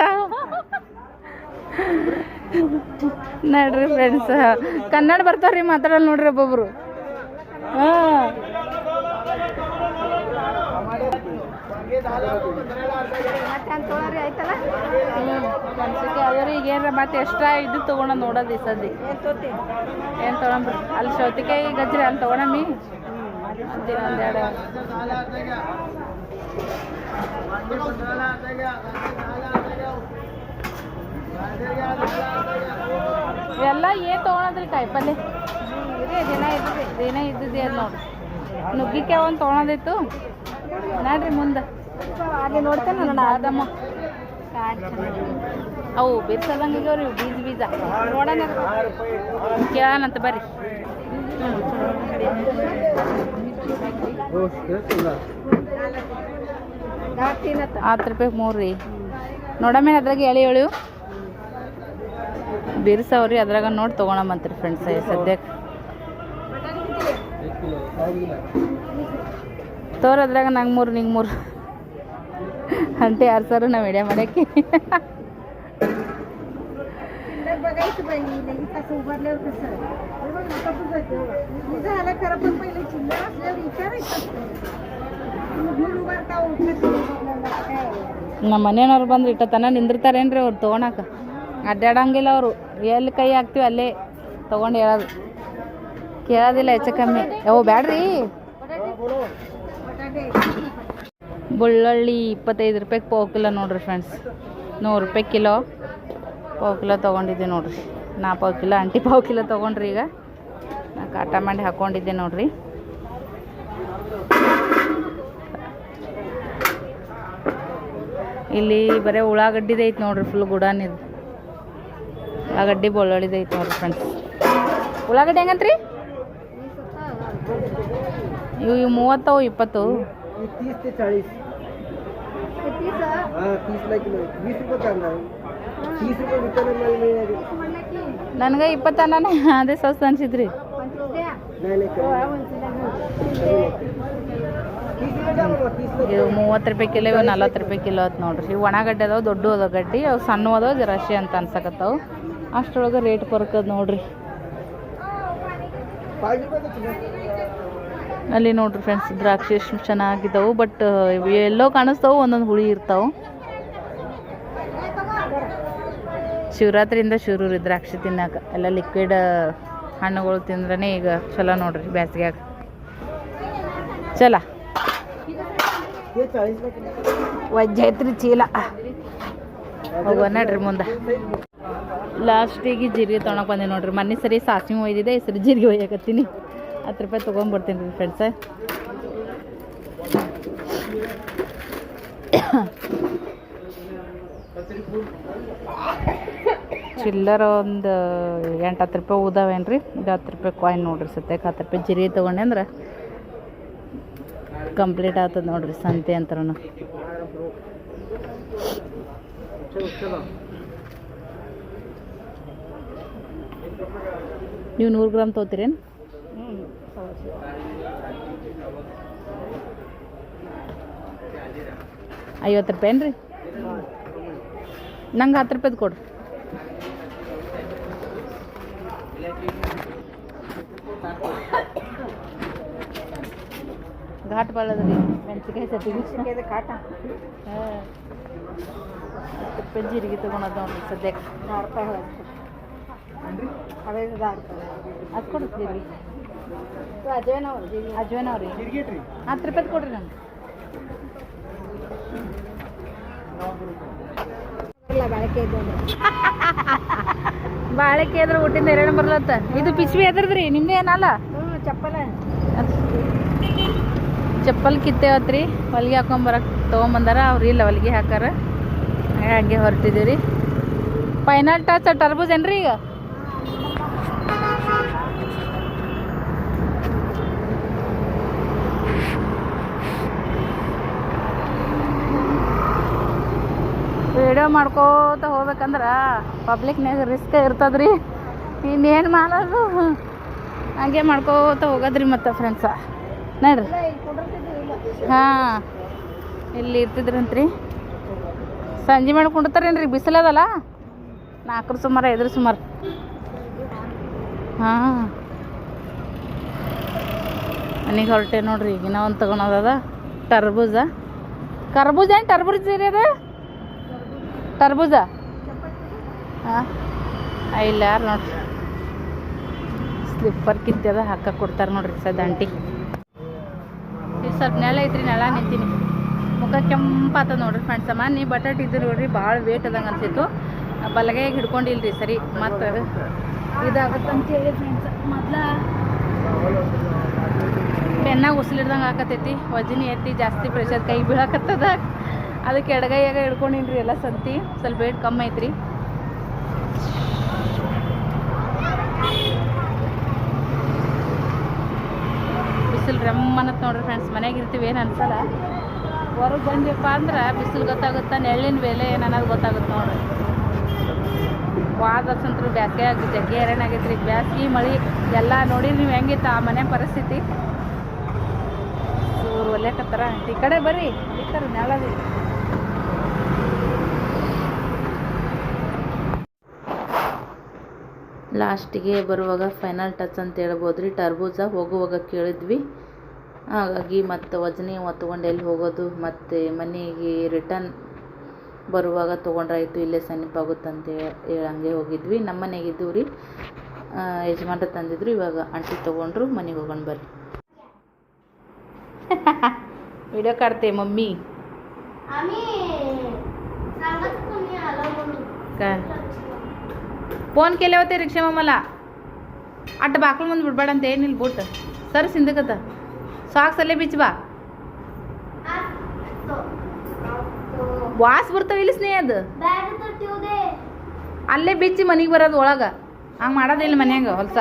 ನೋಡ್ರಿ ಫ್ರೆಂಡ್ಸ್. ಕನ್ನಡ ಬರ್ತಾವ್ರಿ, ಮಾತಾಡಲ್ಲ ನೋಡ್ರಿ ಒಬ್ಬೊಬ್ರು. ಅದ್ರಿ ಈಗ ಏನಾರ ಮತ್ತೆ ಎಕ್ಸ್ಟ್ರಾ ಇದು ತೊಗೊಂಡ ನೋಡೋದು ಈ ಸದ್ಯ ಏನು ತೊಗೊಂಬ್ರಿ. ಅಲ್ಲಿ ಸೌತಿಕಾಯಿ ಗಜ್ರಿ ಅಲ್ಲಿ ತೊಗೊಳಮ್ಮಿ ಅಂತೀನಿ ಒಂದೆರಡು. ಎಲ್ಲ ಏನು ತೊಗೊಳದ್ರಿ ಕಾಯಿಪಲ್ಲೆ ದಿನ ಇದ್ದಿದ್ದೆ ಅದು ನೋಡ್ರಿ. ನುಗ್ಗಿಕಾಯಿ ಒಂದು ತೊಗೊಳೋದಿತ್ತು ನೋಡ್ರಿ ಮುಂದೆ. ಅಲ್ಲಿ ನೋಡ್ತೇನೆ ನೋಡ ಅದಮ್ಮ ಅವು ಬಿರ್ಸದಂಗೆ ಆಗ್ಯಾವ್ರಿ ಬೀಜ ನೋಡೋಣ ಕೇಳೋಣಂತ ಬರ್ರಿ. 10 ರೂಪಾಯಿಗೆ 3 ರೀ. ನೋಡಮ್ಮೆ ಅದ್ರಾಗ ಎಳಿ ಬಿರ್ಸವ್ರಿ, ಅದ್ರಾಗ ನೋಡಿ ತೊಗೊಳಮಂತ್ರಿ ಫ್ರೆಂಡ್ಸ್ ಸದ್ಯಕ್ಕೆ. ತೋರ್ ಅದ್ರಾಗ ನಂಗೆ 3 ನಿಂಗೆ 3 ಅಂಟೆ 2 ಸಾವಿರ ನಾವು ಎಡೆ ಮಾಡಕ್ಕೆ. ನಮ್ಮ ಮನೆಯವ್ರು ಬಂದ್ರೆ ಇಟ್ಟತನ ನಿಂದಿರ್ತಾರೇನ್ರಿ ಅವ್ರು ತೊಗೊಳಕ. ಅಡ್ಡಾಡಂಗಿಲ್ಲ ಅವರು, ಎಲ್ಲಿ ಕೈ ಹಾಕ್ತೀವಿ ಅಲ್ಲೇ ತೊಗೊಂಡು ಹೇಳೋದು, ಕೇಳೋದಿಲ್ಲ ಹೆಚ್ಚು ಕಮ್ಮಿ. ಅವು ಬ್ಯಾಡ್ರಿ. ಬೆಳ್ಳುಳ್ಳಿ 25 ರೂಪಾಯಿಗೆ ಪಾವು ಕಿಲೋ ನೋಡ್ರಿ ಫ್ರೆಂಡ್ಸ್. 100 ರೂಪಾಯಿ ಕಿಲೋ. ಪಾವು ಕಿಲೋ ತೊಗೊಂಡಿದ್ದೆ ನೋಡ್ರಿ. ನಾ ಪಾವು ಕಿಲೋ, ಆಂಟಿ ಪಾವು ಕಿಲೋ ತೊಗೊಂಡ್ರಿ. ಈಗ ನಾ ಕಾಟ ಮಾಡಿ ಹಾಕ್ಕೊಂಡಿದ್ದೆ ನೋಡ್ರಿ. ಇಲ್ಲಿ ಬರೀ ಉಳ್ಳಾಗಡ್ಡಿದು ಐತೆ ನೋಡ್ರಿ, ಫುಲ್ ಗುಡಾನಿದು ಉಳ್ಳಾಗಡ್ಡಿ ಬೆಳ್ಳುಳ್ಳಿದು ಐತೆ ನೋಡ್ರಿ ಫ್ರೆಂಡ್ಸ್. ಉಳ್ಳಾಗಡ್ಡಿ ಹೆಂಗಂತ್ರಿ? ಇವು 30 ಅವು 20. 30 ते 40. 30 ला किलो. 20 रुपये कांदा. 30 रुपये विकत ನನಗೆ 20 ಅನ್ನನೇ ಅದೇ ಸ್ವಸ್ಥ ಅನ್ಸಿದ್ರಿ. ಇವು 30 ರೂಪಾಯಿ ಕಿಲೋ, ಇವು 40 ರೂಪಾಯಿ ಕಿಲೋ ಆಯ್ತು ನೋಡ್ರಿ. ಇವು ಒಣಗಡ್ಡೆ ಅದಾವೆ, ದೊಡ್ಡ ಅದಾವ ಗಡ್ಡಿ, ಅವು ಸಣ್ಣ ಅದಾವ ಜರಾಶಿ ಅಂತ ಅನ್ಸಕತ್ತಾವು. ಅಷ್ಟರೊಳಗೆ ರೇಟ್ ಬರ್ಕದ ನೋಡ್ರಿ. ಅಲ್ಲಿ ನೋಡ್ರಿ ಫ್ರೆಂಡ್ಸ್ ದ್ರಾಕ್ಷಿ ಎಷ್ಟು ಚೆನ್ನಾಗಿದ್ದಾವೆ. ಬಟ್ ಎಲ್ಲೋ ಕಾಣಿಸ್ತಾವೆ, ಒಂದೊಂದು ಹುಳಿ ಇರ್ತಾವೆ. ಶಿವರಾತ್ರಿಯಿಂದ ಶುರು ರೀ ದ್ರಾಕ್ಷಿ ತಿನ್ನಾಕ. ಎಲ್ಲ ಲಿಕ್ವಿಡ್ ಹಣ್ಣುಗಳು ತಿಂದ್ರೇ ಈಗ ಚಲೋ ನೋಡ್ರಿ ಬ್ಯಾಸ್ಗ್ಯಾಗ. ಚಲ ವಜ್ಜ ಐತ್ರಿ ಚೀಲ. ಹೋಗುವ ನಡ್ರಿ ಮುಂದೆ. ಲಾಸ್ಟಿಗೆ ಜೀರಿಗೆ ತೊಗೊಳಕ್ಕೆ ಬಂದೆ ನೋಡ್ರಿ. ಮೊನ್ನೆ ಸರಿ ಸಾಸಿವೆ ಒಯ್ದಿದೆ, ಈ ಸರಿ ಜೀರಿಗೆ ಒಯ್ಯಕತ್ತೀನಿ. 10 ರೂಪಾಯಿ ತೊಗೊಂಡ್ಬರ್ತೀನಿ ರೀ ಫ್ರೆಂಡ್ಸ. ಚಿಲ್ಲರ ಒಂದು 8-10 ರೂಪಾಯಿ ಉದಾವೇನ್ರಿ. ಇದು 10 ರೂಪಾಯಿ ಕಾಯಿನ್ ನೋಡ್ರಿ. ಸದ್ಯಕ್ಕೆ 10 ರೂಪಾಯಿ ಜಿರಿಗೆ ತೊಗೊಂಡೆ ಅಂದ್ರೆ ಕಂಪ್ಲೀಟ್ ಆಗ್ತದೆ ನೋಡ್ರಿ ಸಂತೆ ಅಂತಾರ. ನೀವು 100 ಗ್ರಾಮ್ ತೊಗೋತೀರೇನು? 50 ರೂಪಾಯಿ ಏನ್ರಿ? ನಂಗೆ 10 ರೂಪಾಯ್ದು ಕೊಡ್ರಿ. ಘಾಟ್ ಬಾಳದ್ರಿ ಮೆಣಸಿನ್ಕಾಯಿ ಸತಿಗೆ ಕಾಟ ಹಾಂ 10 ರೂಪಾಯಿ ಜೀರಿಗೆ ತೊಗೊಳೋದು ನೋಡ್ರಿ ಸದ್ಯಕ್ಕೆ. 10 ರೂಪಾಯಿ ಅದೇ 10 ರೂಪಾಯಿ ಅದು ಕೊಡ್ತೀವಿ. ಅಜ್ವೇನ ಅವ್ರಿ 10 ರೂಪಾಯ್ದು ಕೊಡ್ರಿ ನಂಗೆ. ಬಾಳಿಕೆ ಇದ್ದಂದ್ರೆ ಬಾಳಿಕೆ ಇದ್ರೆ ಊಟಿಂದ 2 ಬರ್ಲತ್ತ. ಇದು ಪಿಸ್ವಿ ಎದ್ರದ್ರಿ ನಿಮ್ದು ಏನಲ್ಲ? ಚಪ್ಪಲ ಚಪ್ಪಲ್ ಕಿತ್ತೇವತ್ರಿ. ಹೊಲಿಗೆ ಹಾಕೊಂಬರಕ್ಕೆ ತೊಗೊಂಬಂದಾರ ಅವ್ರು. ಇಲ್ಲ ಹೊಲಿಗೆ ಹಾಕಾರ ಹಂಗೆ ಹೊರಟಿದ್ದೀವಿ ರೀ. ಫೈನಲ್ ಟಚ್ ಟರ್ಬೂಜ್ ಏನ್ರಿ ಈಗ? ವಿಡಿಯೋ ಮಾಡ್ಕೋತ ಹೋಗ್ಬೇಕಂದ್ರೆ ಪಬ್ಲಿಕ್ನಾಗ ರಿಸ್ಕ್ ಇರ್ತದ್ರಿ. ಇನ್ನೇನು ಮಾಡೋದು ಹಂಗೆ ಮಾಡ್ಕೋತ ಹೋಗೋದ್ರಿ. ಮತ್ತು ಫ್ರೆಂಡ್ಸ ನೋಡ್ರಿ ಹಾಂ ಇಲ್ಲಿ ಇರ್ತಿದ್ರಂತ್ರಿ. ಸಂಜೆ ಮಾಡಿ ಕುಂಡ್ತಾರೇನ್ರಿ? ಬಿಸಿಲದಲ್ಲ 4 ಸುಮಾರು 5 ಸುಮಾರು. ಹಾಂ ಮನೆಗೆ ಹೊರಟೆ ನೋಡ್ರಿ. ಈಗಿನ ಒಂದು ತೊಗೊಳೋದದ ಟರ್ಬೂಜ. ಕರ್ಬೂಜ ಏನು ಟರ್ಬೂಜ ರೀ ಅದು? ಟರ್ಬೂಜ ಹಾಂ ಇಲ್ಲ ನೋಡ್ರಿ. ಸ್ಲಿಪ್ಪರ್ ಕಿತ್ತದ ಹಾಕಕ್ಕೆ ಕೊಡ್ತಾರೆ ನೋಡ್ರಿ ಸದ್ಯ ಆಂಟಿ. ಈಗ ಸ್ವಲ್ಪ ನೆಳ ಐತ್ರಿ, ನೆಳ ನಿಂತೀನಿ. ಮುಖ ಕೆಂಪಾತದ ನೋಡ್ರಿ ಫ್ರೆಂಡ್ಸ್. ನೀ ಬಟಾಟೆ ಇದ್ದು ನೋಡ್ರಿ ಭಾಳ ವೇಟ್ ಅದಂಗೆ ಅನ್ಸಿತ್ತು. ಬಲಗೈಗೆ ಹಿಡ್ಕೊಂಡಿಲ್ರಿ ಸರಿ. ಮತ್ತು ಇದಾಗತ್ತಂತೇಳಿ ಫ್ರೆಂಡ್ಸ್ ಮೊದ್ಲ ಬೆನ್ನಾಗ ಉಸಿಲಿಡ್ದಂಗೆ ಹಾಕತೈತಿ. ವಜನಿ ಎತ್ತಿ ಜಾಸ್ತಿ ಪ್ರೆಷರ್ ಕೈ ಬೀಳಾಕತ್ತದ. ಅದಕ್ಕೆ ಎಡಗೈಯಾಗ ಹಿಡ್ಕೊಂಡಿನ್ರಿ ಎಲ್ಲ ಸಂತಿ. ಸ್ವಲ್ಪ ವೇಟ್ ಕಮ್ಮಿ ಐತ್ರಿ. ಬಿಸಿಲು ರಮ್ಮನತ್ ನೋಡ್ರಿ ಫ್ರೆಂಡ್ಸ್. ಮನೆಗೆ ಇರ್ತೀವಿ ಏನು ಅನ್ಸಲ್ಲ. ಹೊರಗೆ ಬಂದ್ಯಪ್ಪ ಅಂದ್ರೆ ಬಿಸಿಲು ಗೊತ್ತಾಗುತ್ತಾ, ನೆಳ್ಳಿನ ಬೆಲೆ ಏನು ಅನ್ನೋದು ಗೊತ್ತಾಗುತ್ತೆ ನೋಡ್ರಿ. ವಾದ ವರ್ಷಂತರೂ ಬ್ಯಾಸಿಗೆ ಆಗಿ ಜಗ್ಗಿ ಹೈರಾಣ ಆಗೈತ್ರಿ. ಬ್ಯಾಸಿಗೆ ಮಳೆ ಎಲ್ಲ ನೋಡಿ ನೀವು ಹೆಂಗಿತ್ತು ಆ ಮನೆ ಪರಿಸ್ಥಿತಿ. ಇವ್ರು ಒಲ್ಲೆಕತ್ತಾರ. ಈ ಕಡೆ ಬರ್ರಿ ಇರ್ತಾರೆ ನೆಳದಿ. ಲಾಸ್ಟಿಗೆ ಬರುವಾಗ ಫೈನಲ್ ಟಚ್ ಅಂತ ಹೇಳ್ಬೋದು ರೀ. ಟರ್ಬೂಜ ಹೋಗುವಾಗ ಕೇಳಿದ್ವಿ. ಹಾಗಾಗಿ ಮತ್ತು ವಜನಿ ತೊಗೊಂಡು ಎಲ್ಲಿ ಹೋಗೋದು, ಮತ್ತು ಮನೆಗೆ ರಿಟರ್ನ್ ಬರುವಾಗ ತೊಗೊಂಡ್ರಾಯ್ತು, ಇಲ್ಲೇ ಸಮೀಪ ಆಗುತ್ತಂತ ಹೇಳಿ ಹಂಗೆ ಹೋಗಿದ್ವಿ. ನಮ್ಮ ಮನೆಗೆ ಇದ್ದೀವಿ ರೀ. ಯಜಮಾನ್ರು ತಂದಿದ್ರು. ಇವಾಗ ಆಂಟಿ ತೊಗೊಂಡ್ರು. ಮನೆಗೆ ಹೋಗೋಣ ಬರ್ರಿ. ವಿಡಿಯೋ काढते मम्मी. काय फोन केले होते रिक्षा मामाला. ಅಟ್ಟ ಬಾಕ್ಳು ಮುಂದೆ ಬಿಡ್ಬೇಡ ಅಂತ ಏನಿಲ್ಲ. ಬೂಟ್ ಸರ್ ಸಿಂದಕತ್ತ ಸಾಕ್ಸ್ ಅಲ್ಲೇ ಬಿಚ್ಚ ಬಾ. ವಾಸ್ ಬರ್ತಾವ ಇಲ್ಲಿ ಸ್ನೇಹದ ಅಲ್ಲೇ ಬಿಚ್ಚಿ ಮನೆಗೆ ಬರೋದು ಒಳಗೆ. ಹಂಗೆ ಮಾಡೋದಿಲ್ಲ ಮನ್ಯಾಗ ಹೊಲ್ಸ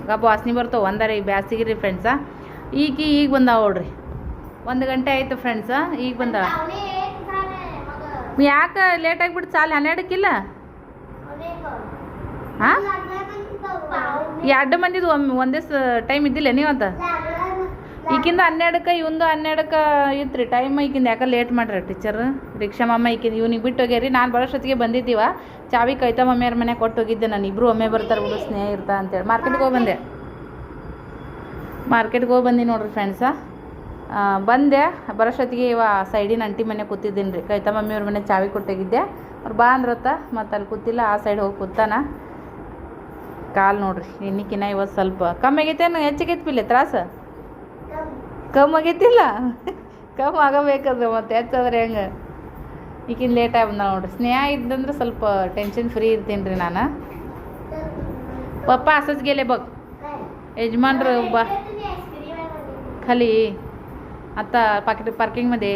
ಗಬ್ಬ ವಾಸನೆ ಬರ್ತಾವ. ಒಂದಾರ ಈಗ ಬ್ಯಾಸಿಗೆ ರೀ ಫ್ರೆಂಡ್ಸ. ಈಗ ಬಂದಾವ ನೋಡ್ರಿ. 1 ಗಂಟೆ ಆಯಿತು ಫ್ರೆಂಡ್ಸ. ಈಗ ಬಂದಾವ. ಯಾಕೆ ಲೇಟ್ ಆಗಿಬಿಟ್ಟು ಸಾಲ 12ಕ್ಕಿಲ್ಲ? ಹಾಂ 2 ಮಂದಿದು ಒಂದೇ ಟೈಮ್ ಇದ್ದಿಲ್ಲ ನೀವಂತ? ಈಗಿಂದ 12ಕ್ಕೆ ಇವಂದು 12ಕ್ಕೆ ಇತ್ತು ಟೈಮ್. ಈಗಿಂದ ಯಾಕೆ ಲೇಟ್ ಮಾಡ್ರಿ ಟೀಚರ್ ರಿಕ್ಷಾ ಮಾಮ. ಈಗಿಂದ ಇವ್ನಿಗೆ ಬಿಟ್ಟು ಹೋಗ್ಯಾರಿ. ನಾನು ಬರೋಷ್ಟೊತ್ತಿಗೆ ಬಂದಿದ್ದೀವ. ಚಾವಿ ಕೈತಾ ಮಮ್ಮಿಯವ್ರ ಮನೆಗೆ ಕೊಟ್ಟು ಹೋಗಿದ್ದೆ ನಾನು. ಇಬ್ಬರು ಒಮ್ಮೆ ಬರ್ತಾರೆ ಬಿಡು ಸ್ನೇಹ ಇರ್ತಾ ಅಂತೇಳಿ ಮಾರ್ಕೆಟ್ಗೆ ಹೋಗಿ ಬಂದೆ. ನೋಡ್ರಿ ಫ್ರೆಂಡ್ಸ. ಬಂದೆ ಬರೋಷ್ಟೊತ್ತಿಗೆ ಇವ ಸೈಡಿನ ಅಂಟಿ ಮನೆ ಕೂತಿದ್ದೀನಿ ರೀ. ಕೈತಾ ಮಮ್ಮಿಯವ್ರ ಮನೆ ಚಾವಿ ಕೊಟ್ಟೋಗಿದ್ದೆ. ಅವ್ರು ಬಾ ಅಂದ್ರತ್ತ. ಮತ್ತು ಅಲ್ಲಿ ಕೂತಿಲ್ಲ, ಆ ಸೈಡ್ ಹೋಗಿ ಕೂತಾನ. ಕಾಲು ನೋಡ್ರಿ ಇನ್ನಿಕಿನ ಇವತ್ತು ಸ್ವಲ್ಪ ಕಮ್ಮಿ ಆಗೈತೇನು ಹೆಚ್ಚಿಗೈತಿ ಪಿಲ್ಲೆ ತ್ರಾಸ? ಕಮ್ಮಿ ಆಗೈತಿಲ್ಲ? ಕಮ್ಮಿ ಆಗಬೇಕದು ಮತ್ತು ಹೆಚ್ಚಾದ್ರೆ ಹೆಂಗೆ? ಈಗಿನ ಲೇಟಾಗಿ ಬಂದ ನೋಡ್ರಿ. ಸ್ನೇಹ ಇದ್ದಂದ್ರೆ ಸ್ವಲ್ಪ ಟೆನ್ಷನ್ ಫ್ರೀ ಇರ್ತೀನಿ ರೀ ನಾನು. ಪಪ್ಪ असंच गेले बघ. यजमानर बा खाली आता पार्किंगमध्ये.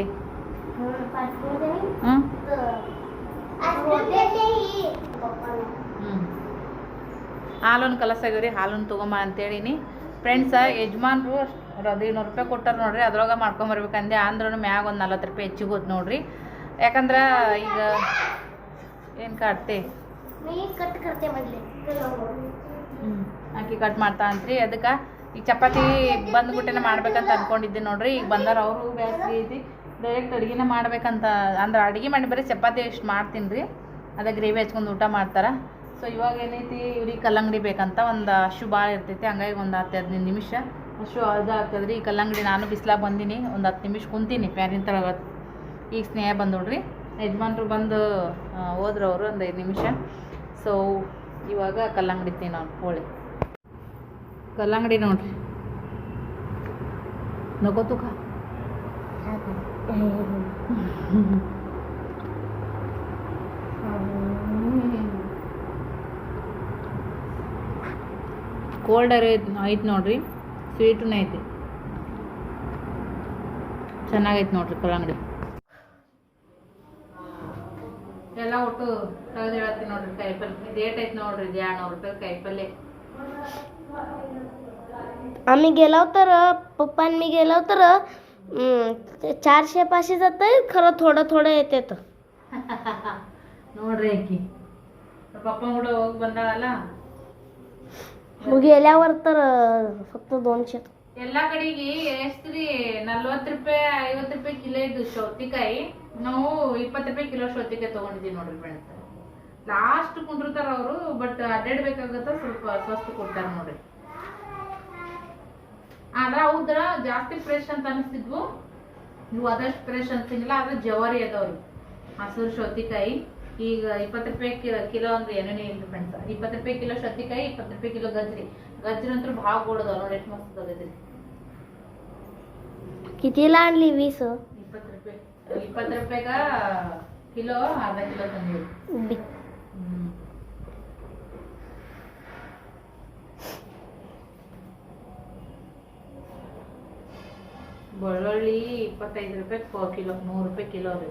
ಹಾಲೊಂದು ಕಲಸಾಗ್ಯವ್ರಿ, ಹಾಲನ್ನು ತೊಗೊಂಬ ಅಂತೇಳೀನಿ. ಫ್ರೆಂಡ್ಸ ಯಜಮಾನ್ರು 200 ರೂಪಾಯಿ ಕೊಟ್ಟಾರ ನೋಡ್ರಿ, ಅದ್ರೊಳಗೆ ಮಾಡ್ಕೊಂಬರ್ಬೇಕಂದೆ. ಅಂದ್ರೂ ಮ್ಯಾಗ ಒಂದು 40 ರೂಪಾಯಿ ಹೆಚ್ಚಿಗೆ ಹೋದ್ ನೋಡ್ರಿ. ಯಾಕಂದ್ರೆ ಈಗ ಏನು ಕಾಡ್ತೆ ಆಕಿ ಕಟ್ ಮಾಡ್ತಾ ಅಂತ್ರಿ. ಅದಕ್ಕೆ ಈಗ ಚಪಾತಿ ಬಂದ್ಬಿಟ್ಟೆನ ಮಾಡ್ಬೇಕಂತ ಅನ್ಕೊಂಡಿದ್ದೆ ನೋಡ್ರಿ. ಈಗ ಬಂದಾರ ಅವರು ಬ್ಯಾಸ್ರಿ ಐತಿ, ಡೈರೆಕ್ಟ್ ಅಡುಗೆನ ಮಾಡ್ಬೇಕಂತ ಅಂದ್ರೆ ಅಡುಗೆ ಮಾಡಿ ಬರೀ ಚಪಾತಿ ಎಷ್ಟು ಮಾಡ್ತೀನಿ ರೀ, ಅದೇ ಗ್ರೇವಿ ಹಚ್ಕೊಂಡು ಊಟ ಮಾಡ್ತಾರೆ. ಸೊ ಇವಾಗ ಏನೈತಿ ಇವ್ರಿಗೆ ಕಲ್ಲಂಗಡಿ ಬೇಕಂತ, ಒಂದು ಅಷ್ಟು ಭಾಳ ಇರ್ತೈತಿ. ಹಂಗಾಗಿ ಒಂದು 10-15 ನಿಮಿಷ ಅಷ್ಟು ಅದು ಆಗ್ತದ್ರಿ. ಈ ಕಲ್ಲಂಗಡಿ ನಾನು ಬಿಸ್ಲಾಗ ಬಂದೀನಿ, ಒಂದು 10 ನಿಮಿಷ ಕುಂತೀನಿ ಪ್ಯಾರಿನ ತಳಗ. ಈಗ ಸ್ನೇಹ ಬಂದೋಡ್ರಿ, ಯಜಮಾನ್ರು ಬಂದು ಹೋದ್ರು ಅವರು ಒಂದು 5 ನಿಮಿಷ. ಸೊ ಇವಾಗ ಕಲ್ಲಂಗಡಿ ತಿನ್ನೋ ಹೋಳಿ ಕಲ್ಲಂಗಡಿ ನೋಡ್ರಿ, ನಗೋತುಕ ಕೋಲ್ಡರ್ ಐತಿ ನೋಡ್ರಿ, ಸ್ವೀಟೂ ಐತಿ, ಚೆನ್ನಾಗೈತೆ ನೋಡ್ರಿ ಕಲ್ಲಂಗಡಿ ಎಲ್ಲ. ಒಟ್ಟು ತೆಗೆದು ಹೇಳ್ತೀನಿ ನೋಡ್ರಿ. ಕಾಯಿಪಲ್ಲೆ ರೇಟ್ ಐತಿ ನೋಡ್ರಿ, 200 ರೂಪಾಯಿ ಕಾಯಿಪಲ್ಲೆ. आम्ही गेलो तर पप्पान मी गेलो तर 400-500 जातं, खरं थोडं थोडं येते तर. ನೋಡ್ರಿ ಆಕಿ ಪಪ್ಪ ಕೂಡ ಹೋಗಿ ಬಂದಾಳಲ್ಲ, गेल्यावर तर फक्त 200. ಎಲ್ಲ ಕಡೆಗೆ ಎಷ್ಟು ರೀ 40 ರೂಪಾಯಿ 50 ರೂಪಾಯಿ ಕಿಲೋ ಇದ್ದು ಸೌತಿಕಾಯಿ. ನಾವು 20 ರೂಪಾಯಿ ಕಿಲೋ ಸೌತಿಕಾಯಿ ತೊಗೊಂಡಿದ್ದೀವಿ ನೋಡ್ರಿ ಫ್ರೆಂಡ್ಸ್. ಲಾಸ್ಟ್ ಕುಂಡಿರ್ತಾರ ಅವರು, ಬಟ್ ಅಡ್ಡಾಡ್ಬೇಕಾಗತ್ತ, ಸ್ವಲ್ಪ ಸ್ವಸ್ಥ ಕೊಡ್ತಾರೆ ನೋಡ್ರಿ. ಆದ್ರೆ ಅವ್ರ ಜಾಸ್ತಿ ಫ್ರೆಶ್ ಅಂತ ಅನಿಸ್ತಿದ್ವು, ಇವು ಅದಷ್ಟು ಫ್ರೆಶ್ ಅನ್ಸಿಂಗಿಲ್ಲ. ಆದ್ರೆ ಜವಾರಿ ಅದಾವ್ರಿ ಹಸಿರು ಸೌತಿಕಾಯಿ. ಈಗ 20 ರೂಪಾಯಿ ಕಿಲೋ ಅಂದ್ರೆ ಏನೇನೇ ಇಲ್ಲ ಫ್ರೆಂಡ್ಸ್. 20 ರೂಪಾಯಿ ಕಿಲೋ ಸೌತಿಕಾಯಿ, 20 ರೂಪಾಯಿ ಕಿಲೋ ಗಜ್ರಿ. ಗಜ್ರಿ ಅಂತೂ ಭಾಳ ಗೋಡದ ನೋಡಿ, ಎಷ್ಟು ಮಸ್ತ್ ಆಗೈತ್ರಿ. कितीला आणली? 20. 20 ರೂಪಾಯಿ 20 ರೂಪಾಯಿಗ ಕಿಲೋ, ಅರ್ಧ ಕಿಲೋ ತಂದಿವಿ. ಬೆಳ್ಳುಳ್ಳಿ 25 ರೂಪಾಯಿ ಪಾವು ಕಿಲೋ, 100 ರೂಪಾಯಿ ಕಿಲೋ ರೀ.